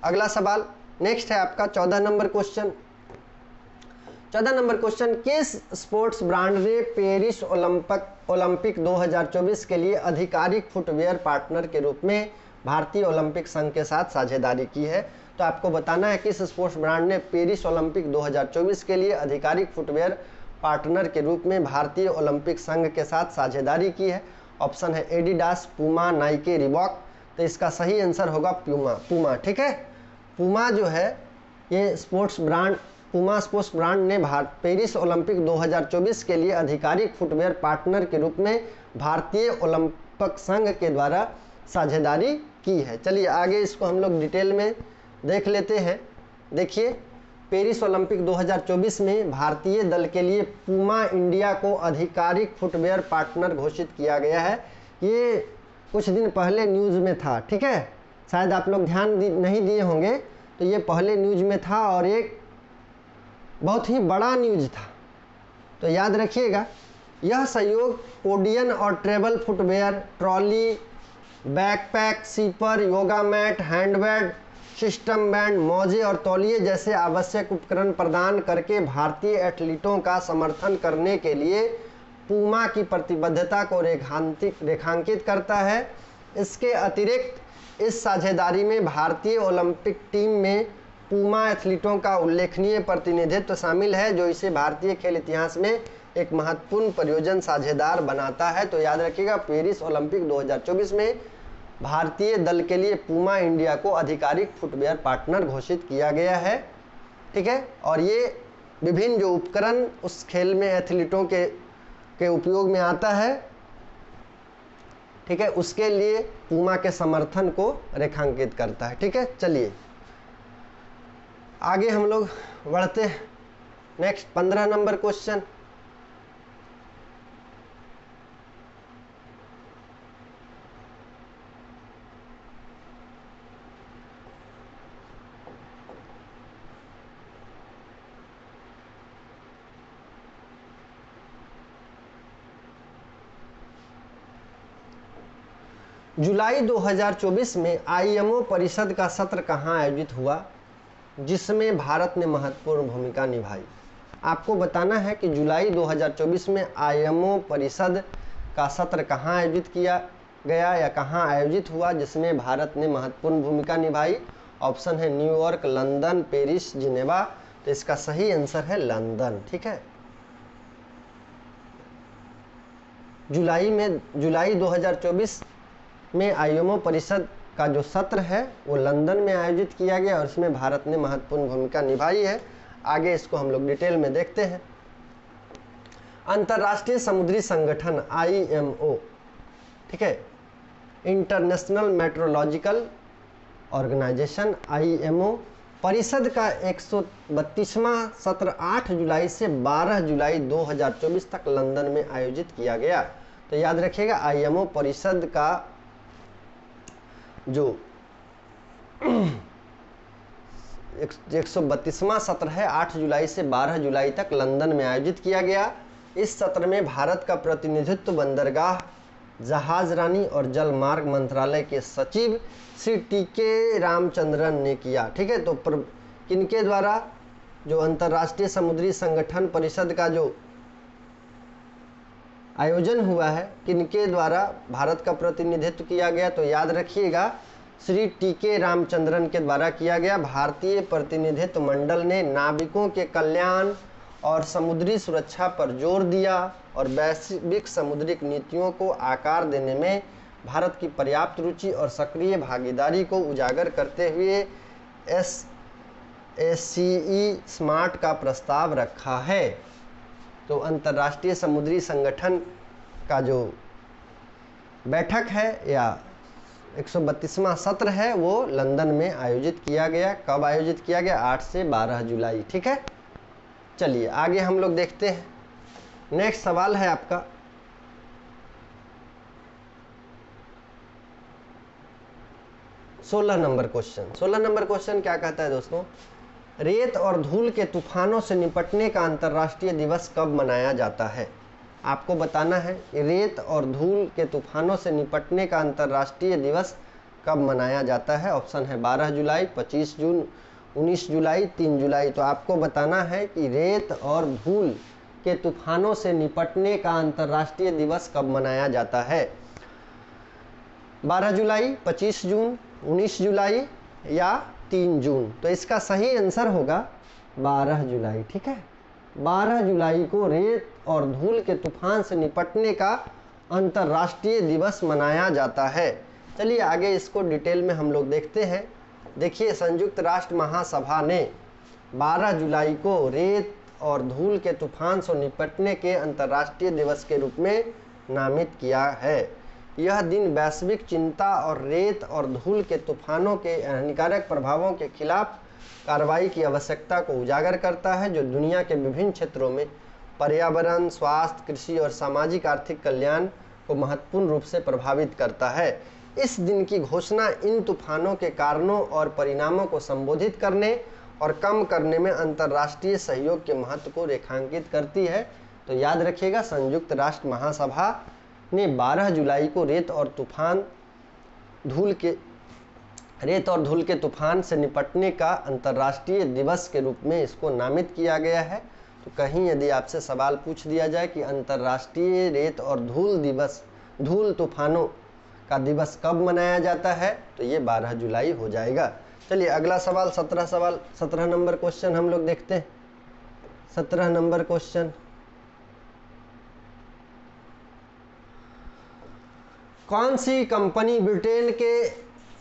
Speaker 1: अगला सवाल। नेक्स्ट है आपका 14 नंबर क्वेश्चन। 14 नंबर क्वेश्चन, किस स्पोर्ट्स ब्रांड ने पेरिस ओलंपिक 2024 के लिए आधिकारिक फुटवेयर पार्टनर के रूप में भारतीय ओलंपिक संघ के साथ साझेदारी की है। तो आपको बताना है किस स्पोर्ट्स ब्रांड ने पेरिस ओलंपिक 2024 के लिए आधिकारिक फुटवेयर पार्टनर के रूप में भारतीय ओलंपिक संघ के साथ साझेदारी की है। ऑप्शन है एडिडास, पूमा, नाइके, रिबॉक। तो इसका सही आंसर होगा पूमा। ठीक है, पूमा जो है ये पूमा स्पोर्ट्स ब्रांड ने पेरिस ओलंपिक 2024 के लिए आधिकारिक फुटवेयर पार्टनर के रूप में भारतीय ओलंपिक संघ के द्वारा साझेदारी की है। चलिए आगे इसको हम लोग डिटेल में देख लेते हैं। देखिए, पेरिस ओलंपिक 2024 में भारतीय दल के लिए पूमा इंडिया को आधिकारिक फुटवेयर पार्टनर घोषित किया गया है। ये कुछ दिन पहले न्यूज़ में था। ठीक है, शायद आप लोग ध्यान नहीं दिए होंगे, तो ये पहले न्यूज़ में था और एक बहुत ही बड़ा न्यूज़ था। तो याद रखिएगा यह सहयोग पोडियन और travel footwear, trolley, backpack, sipper, yoga mat, handbag, सिस्टम बैंड, मोजे और तौलिए जैसे आवश्यक उपकरण प्रदान करके भारतीय एथलीटों का समर्थन करने के लिए पूमा की प्रतिबद्धता को रेखांकित करता है। इसके अतिरिक्त इस साझेदारी में भारतीय ओलंपिक टीम में पूमा एथलीटों का उल्लेखनीय प्रतिनिधित्व शामिल है, जो इसे भारतीय खेल इतिहास में एक महत्वपूर्ण परियोजना साझेदार बनाता है। तो याद रखिएगा पेरिस ओलंपिक 2024 में भारतीय दल के लिए पूमा इंडिया को आधिकारिक फुटवेयर पार्टनर घोषित किया गया है। ठीक है, और ये विभिन्न जो उपकरण उस खेल में एथलीटों के उपयोग में आता है, ठीक है, उसके लिए पूमा के समर्थन को रेखांकित करता है। ठीक है, चलिए आगे हम लोग बढ़ते हैं। नेक्स्ट 15 नंबर क्वेश्चन, जुलाई 2024 में आईएमओ परिषद का सत्र कहाँ आयोजित हुआ जिसमें भारत ने महत्वपूर्ण भूमिका निभाई? आपको बताना है कि जुलाई 2024 में आईएमओ परिषद का सत्र कहाँ आयोजित किया गया या कहाँ आयोजित हुआ जिसमें भारत ने महत्वपूर्ण भूमिका निभाई? ऑप्शन है न्यूयॉर्क, लंदन, पेरिस, जिनेवा। तो इसका सही आंसर है लंदन। ठीक है, जुलाई 2024 में आईएमओ परिषद का जो सत्र है वो लंदन में आयोजित किया गया और इसमें भारत ने महत्वपूर्ण भूमिका निभाई है। आगे इसको हम लोग डिटेल में देखते हैं। अंतर्राष्ट्रीय समुद्री संगठन आईएमओ, ठीक है, इंटरनेशनल मेट्रोलॉजिकल ऑर्गेनाइजेशन आईएमओ परिषद का 132वां सत्र 8 जुलाई से 12 जुलाई 2024 तक लंदन में आयोजित किया गया। तो याद रखिएगा आईएमओ परिषद का जो 132वां सत्र है 8 जुलाई से 12 जुलाई तक लंदन में आयोजित किया गया। इस सत्र में भारत का प्रतिनिधित्व बंदरगाह, जहाज रानी और जल मार्ग मंत्रालय के सचिव श्री टीके रामचंद्रन ने किया। ठीक है, तो किनके द्वारा जो अंतर्राष्ट्रीय समुद्री संगठन परिषद का जो आयोजन हुआ है किनके द्वारा भारत का प्रतिनिधित्व किया गया? तो याद रखिएगा श्री टीके रामचंद्रन के द्वारा किया गया। भारतीय प्रतिनिधित्व मंडल ने नाविकों के कल्याण और समुद्री सुरक्षा पर जोर दिया और वैश्विक समुद्री नीतियों को आकार देने में भारत की पर्याप्त रुचि और सक्रिय भागीदारी को उजागर करते हुए SACE स्मार्ट का प्रस्ताव रखा है। तो अंतर्राष्ट्रीय समुद्री संगठन का जो बैठक है या 132वां सत्र है वो लंदन में आयोजित किया गया। कब आयोजित किया गया? 8 से 12 जुलाई। ठीक है, चलिए आगे हम लोग देखते हैं। नेक्स्ट सवाल है आपका, सोलह नंबर क्वेश्चन क्या कहता है दोस्तों? रेत और धूल के तूफानों से निपटने का अंतर्राष्ट्रीय दिवस कब मनाया जाता है? आपको बताना है रेत और धूल के तूफानों से निपटने का अंतर्राष्ट्रीय दिवस कब मनाया जाता है। ऑप्शन है 12 जुलाई, 25 जून, 19 जुलाई, 3 जुलाई। तो आपको बताना है कि रेत और धूल के तूफानों से निपटने का अंतर्राष्ट्रीय दिवस कब मनाया जाता है। 12 जुलाई, 25 जून, 19 जुलाई या 3 जून। तो इसका सही आंसर होगा 12 जुलाई। ठीक है, 12 जुलाई को रेत और धूल के तूफान से निपटने का अंतर्राष्ट्रीय दिवस मनाया जाता है। चलिए आगे इसको डिटेल में हम लोग देखते हैं। देखिए, संयुक्त राष्ट्र महासभा ने 12 जुलाई को रेत और धूल के तूफान से निपटने के अंतर्राष्ट्रीय दिवस के रूप में नामित किया है। यह दिन वैश्विक चिंता और रेत और धूल के तूफानों के हानिकारक प्रभावों के खिलाफ कार्रवाई की आवश्यकता को उजागर करता है, जो दुनिया के विभिन्न क्षेत्रों में पर्यावरण, स्वास्थ्य, कृषि और सामाजिक आर्थिक कल्याण को महत्वपूर्ण रूप से प्रभावित करता है। इस दिन की घोषणा इन तूफानों के कारणों और परिणामों को संबोधित करने और कम करने में अंतर्राष्ट्रीय सहयोग के महत्व को रेखांकित करती है। तो याद रखिएगा, संयुक्त राष्ट्र महासभा ने 12 जुलाई को रेत और धूल के तूफान से निपटने का अंतर्राष्ट्रीय दिवस के रूप में इसको नामित किया गया है। तो कहीं यदि आपसे सवाल पूछ दिया जाए कि अंतर्राष्ट्रीय रेत और धूल तूफानों का दिवस कब मनाया जाता है, तो ये 12 जुलाई हो जाएगा। चलिए अगला सवाल 17 नंबर क्वेश्चन हम लोग देखते हैं। 17 नंबर क्वेश्चन, कौन सी कंपनी ब्रिटेन के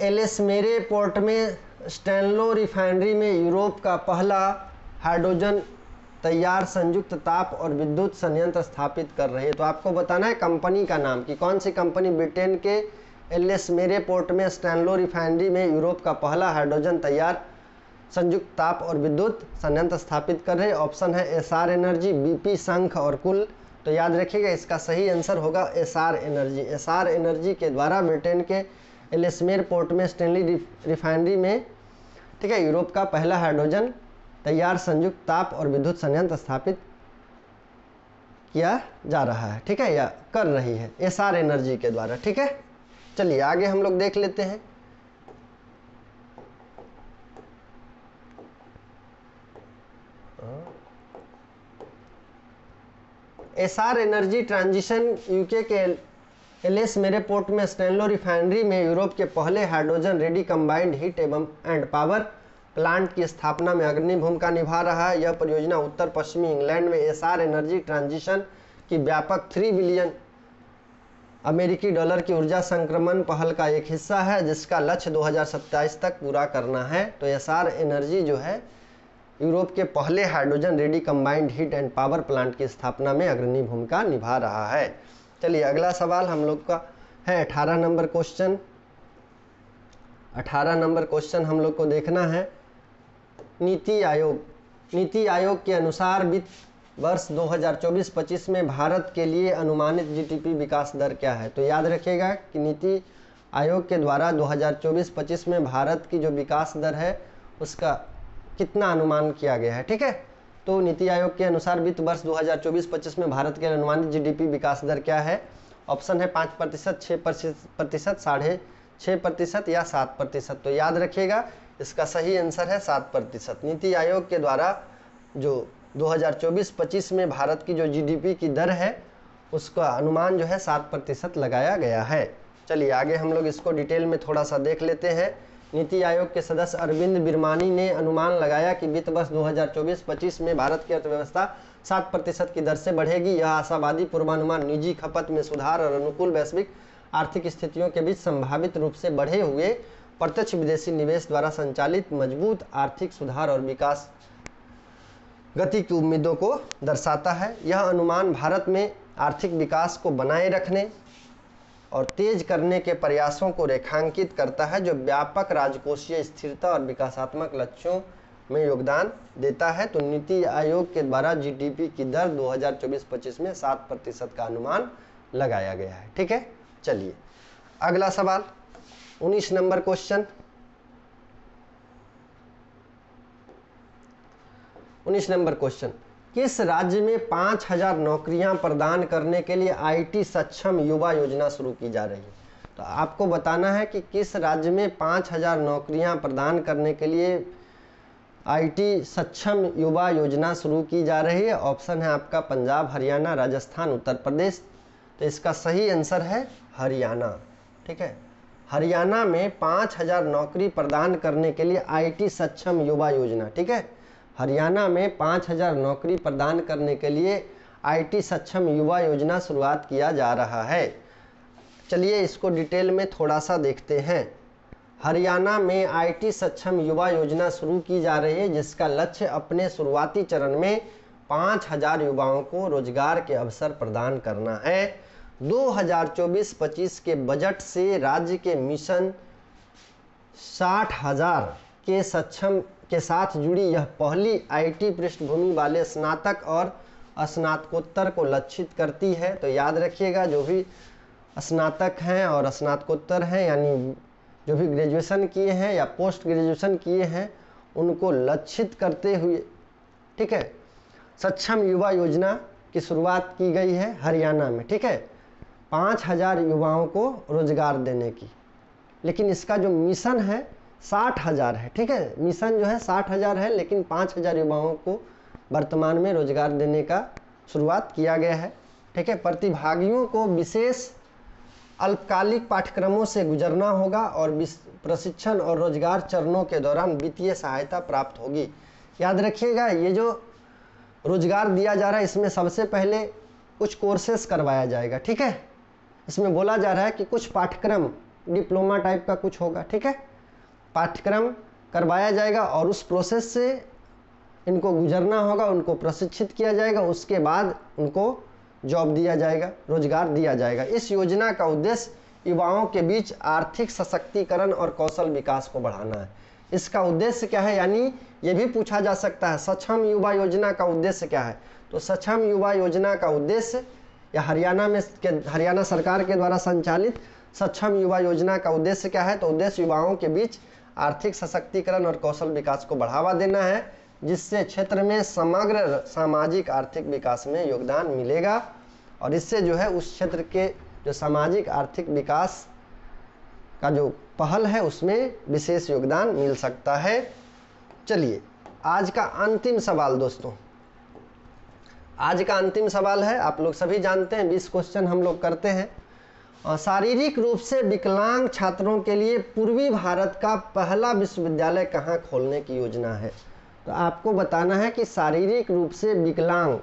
Speaker 1: एलेसमेरे पोर्ट में स्टेनलो रिफाइनरी में यूरोप का पहला हाइड्रोजन तैयार संयुक्त ताप और विद्युत संयंत्र स्थापित कर रही है? तो आपको बताना है कंपनी का नाम कि कौन सी कंपनी ब्रिटेन के एलेसमेरे पोर्ट में स्टेनलो रिफाइनरी में यूरोप का पहला हाइड्रोजन तैयार संयुक्त ताप और विद्युत संयंत्र स्थापित कर रहे हैं। ऑप्शन है एसआर एनर्जी, बीपी, शंख और कुल। तो याद रखिएगा इसका सही आंसर होगा एसआर एनर्जी। एसआर एनर्जी के द्वारा ब्रिटेन के एलेसमेर पोर्ट में स्टेनली रिफाइनरी में, ठीक है, यूरोप का पहला हाइड्रोजन तैयार संयुक्त ताप और विद्युत संयंत्र स्थापित किया जा रहा है, ठीक है, या कर रही है एसआर एनर्जी के द्वारा। ठीक है, चलिए आगे हम लोग देख लेते हैं। एसआर एनर्जी ट्रांजिशन यूके के एलएस मेरे पोर्ट में स्टेनलो रिफाइनरी में यूरोप के पहले hydrogen ready combined heat and power plant की स्थापना में अग्रणी भूमिका निभा रहा है। यह परियोजना उत्तर पश्चिमी इंग्लैंड में एसआर एनर्जी ट्रांजिशन की व्यापक 3 बिलियन अमेरिकी डॉलर की ऊर्जा संक्रमण पहल का एक हिस्सा है, जिसका लक्ष्य 2027 तक पूरा करना है। तो एसआर एनर्जी जो है यूरोप के पहले hydrogen ready combined heat and power plant की स्थापना में अग्रणी भूमिका निभा रहा है। चलिए अगला सवाल हम लोग का है 18 नंबर क्वेश्चन। 18 नंबर क्वेश्चन हम लोग को देखना है। नीति आयोग के अनुसार वित्त वर्ष 2024-25 में भारत के लिए अनुमानित जीडीपी विकास दर क्या है? तो याद रखिएगा कि नीति आयोग के द्वारा 2024-25 में भारत की जो विकास दर है उसका कितना अनुमान किया गया है। ठीक है, तो नीति आयोग के अनुसार वित्त वर्ष 2024-25 में भारत के अनुमानित जीडीपी विकास दर क्या है? ऑप्शन है 5%, 6%, 6.5% या 7%। तो याद रखिएगा इसका सही आंसर है 7%। नीति आयोग के द्वारा जो 2024-25 में भारत की जो जीडीपी की दर है उसका अनुमान जो है 7% लगाया गया है। चलिए आगे हम लोग इसको डिटेल में थोड़ा सा देख लेते हैं। नीति आयोग के सदस्य अरविंद बिरमानी ने अनुमान लगाया कि वित्त वर्ष 2024-25 में भारत की अर्थव्यवस्था 7% की दर से बढ़ेगी। यह आशावादी पूर्वानुमान निजी खपत में सुधार और अनुकूल वैश्विक आर्थिक स्थितियों के बीच संभावित रूप से बढ़े हुए प्रत्यक्ष विदेशी निवेश द्वारा संचालित मजबूत आर्थिक सुधार और विकास गति की उम्मीदों को दर्शाता है। यह अनुमान भारत में आर्थिक विकास को बनाए रखने और तेज करने के प्रयासों को रेखांकित करता है, जो व्यापक राजकोषीय स्थिरता और विकासात्मक लक्ष्यों में योगदान देता है। तो नीति आयोग के द्वारा जीडीपी की दर 2024-25 में 7% का अनुमान लगाया गया है। ठीक है, चलिए अगला सवाल 19 नंबर क्वेश्चन। 19 नंबर क्वेश्चन, किस राज्य में 5000 नौकरियां प्रदान करने के लिए आईटी सक्षम युवा योजना शुरू की जा रही है? तो आपको बताना है कि किस राज्य में 5000 नौकरियां प्रदान करने के लिए आईटी सक्षम युवा योजना शुरू की जा रही है। ऑप्शन है आपका पंजाब, हरियाणा, राजस्थान, उत्तर प्रदेश। तो इसका सही आंसर है हरियाणा। ठीक है, हरियाणा में 5000 नौकरी प्रदान करने के लिए आईटी सक्षम युवा योजना। ठीक है, हरियाणा में 5000 नौकरी प्रदान करने के लिए आईटी सक्षम युवा योजना शुरुआत किया जा रहा है। चलिए इसको डिटेल में थोड़ा सा देखते हैं। हरियाणा में आईटी सक्षम युवा योजना शुरू की जा रही है, जिसका लक्ष्य अपने शुरुआती चरण में 5000 युवाओं को रोजगार के अवसर प्रदान करना है। 2024-25 के बजट से राज्य के मिशन 60,000 के सक्षम के साथ जुड़ी यह पहली आईटी पृष्ठभूमि वाले स्नातक और स्नातकोत्तर को लक्षित करती है। तो याद रखिएगा जो भी स्नातक हैं और स्नातकोत्तर हैं, यानी जो भी ग्रेजुएशन किए हैं या पोस्ट ग्रेजुएशन किए हैं, उनको लक्षित करते हुए ठीक है सक्षम युवा योजना की शुरुआत की गई है हरियाणा में। ठीक है, 5000 युवाओं को रोजगार देने की, लेकिन इसका जो मिशन है 60,000 है। ठीक है, मिशन जो है 60,000 है, लेकिन 5000 युवाओं को वर्तमान में रोजगार देने का शुरुआत किया गया है। ठीक है, प्रतिभागियों को विशेष अल्पकालिक पाठ्यक्रमों से गुजरना होगा और प्रशिक्षण और रोजगार चरणों के दौरान वित्तीय सहायता प्राप्त होगी। याद रखिएगा ये जो रोजगार दिया जा रहा है इसमें सबसे पहले कुछ कोर्सेस करवाया जाएगा। ठीक है, इसमें बोला जा रहा है कि कुछ पाठ्यक्रम डिप्लोमा टाइप का कुछ होगा। ठीक है, पाठ्यक्रम करवाया जाएगा और उस प्रोसेस से इनको गुजरना होगा, उनको प्रशिक्षित किया जाएगा, उसके बाद उनको जॉब दिया जाएगा, रोजगार दिया जाएगा। इस योजना का उद्देश्य युवाओं के बीच आर्थिक सशक्तिकरण और कौशल विकास को बढ़ाना है। इसका उद्देश्य क्या है, यानी ये भी पूछा जा सकता है सक्षम युवा योजना का उद्देश्य क्या है। तो सक्षम युवा योजना का उद्देश्य या हरियाणा सरकार के द्वारा संचालित सक्षम युवा योजना का उद्देश्य क्या है? तो उद्देश्य युवाओं के बीच आर्थिक सशक्तिकरण और कौशल विकास को बढ़ावा देना है, जिससे क्षेत्र में समग्र सामाजिक आर्थिक विकास में योगदान मिलेगा और इससे जो है उस क्षेत्र के जो सामाजिक आर्थिक विकास का जो पहल है उसमें विशेष योगदान मिल सकता है। चलिए आज का अंतिम सवाल दोस्तों, आज का अंतिम सवाल है, आप लोग सभी जानते हैं 20 क्वेश्चन हम लोग करते हैं। शारीरिक रूप से विकलांग छात्रों के लिए पूर्वी भारत का पहला विश्वविद्यालय कहाँ खोलने की योजना है। तो आपको बताना है कि शारीरिक रूप से विकलांग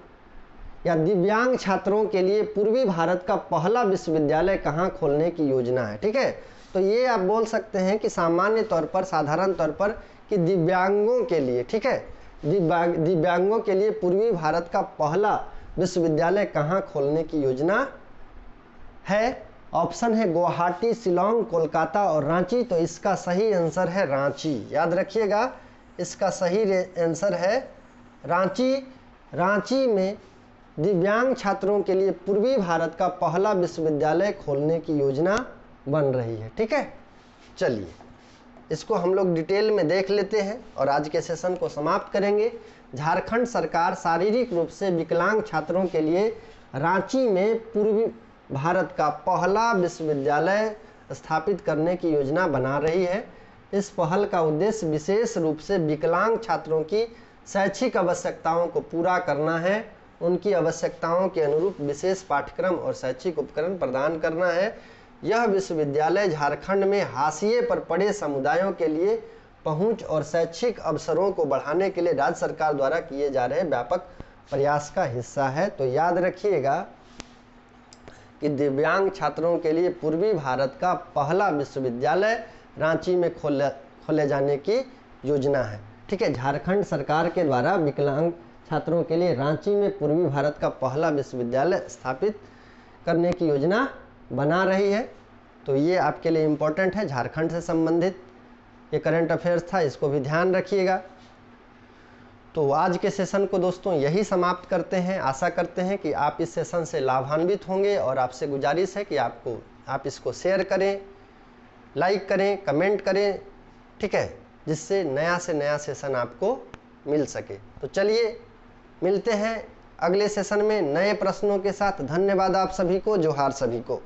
Speaker 1: या दिव्यांग छात्रों के लिए पूर्वी भारत का पहला विश्वविद्यालय कहाँ खोलने की योजना है। ठीक है, तो ये आप बोल सकते हैं कि सामान्य तौर पर, साधारण तौर पर कि दिव्यांगों के लिए, ठीक है, दिव्यांगों के लिए पूर्वी भारत का पहला विश्वविद्यालय कहाँ खोलने की योजना है। ऑप्शन है गुवाहाटी, शिलोंग, कोलकाता और रांची। तो इसका सही आंसर है रांची। याद रखिएगा, इसका सही आंसर है रांची। रांची में दिव्यांग छात्रों के लिए पूर्वी भारत का पहला विश्वविद्यालय खोलने की योजना बन रही है। ठीक है, चलिए इसको हम लोग डिटेल में देख लेते हैं और आज के सेशन को समाप्त करेंगे। झारखंड सरकार शारीरिक रूप से विकलांग छात्रों के लिए रांची में पूर्वी भारत का पहला विश्वविद्यालय स्थापित करने की योजना बना रही है। इस पहल का उद्देश्य विशेष रूप से विकलांग छात्रों की शैक्षिक आवश्यकताओं को पूरा करना है। उनकी आवश्यकताओं के अनुरूप विशेष पाठ्यक्रम और शैक्षिक उपकरण प्रदान करना है। यह विश्वविद्यालय झारखंड में हाशिए पर पड़े समुदायों के लिए पहुंच और शैक्षिक अवसरों को बढ़ाने के लिए राज्य सरकार द्वारा किए जा रहे व्यापक प्रयास का हिस्सा है। तो याद रखिएगा कि दिव्यांग छात्रों के लिए पूर्वी भारत का पहला विश्वविद्यालय रांची में खोले जाने की योजना है। ठीक है, झारखंड सरकार के द्वारा विकलांग छात्रों के लिए रांची में पूर्वी भारत का पहला विश्वविद्यालय स्थापित करने की योजना बना रही है। तो ये आपके लिए इम्पोर्टेंट है, झारखंड से संबंधित ये करंट अफेयर्स था, इसको भी ध्यान रखिएगा। तो आज के सेशन को दोस्तों यही समाप्त करते हैं। आशा करते हैं कि आप इस सेशन से लाभान्वित होंगे और आपसे गुजारिश है कि आप इसको शेयर करें, लाइक करें, कमेंट करें, ठीक है, जिससे नया से नया सेशन आपको मिल सके। तो चलिए मिलते हैं अगले सेशन में नए प्रश्नों के साथ। धन्यवाद आप सभी को, जोहार सभी को।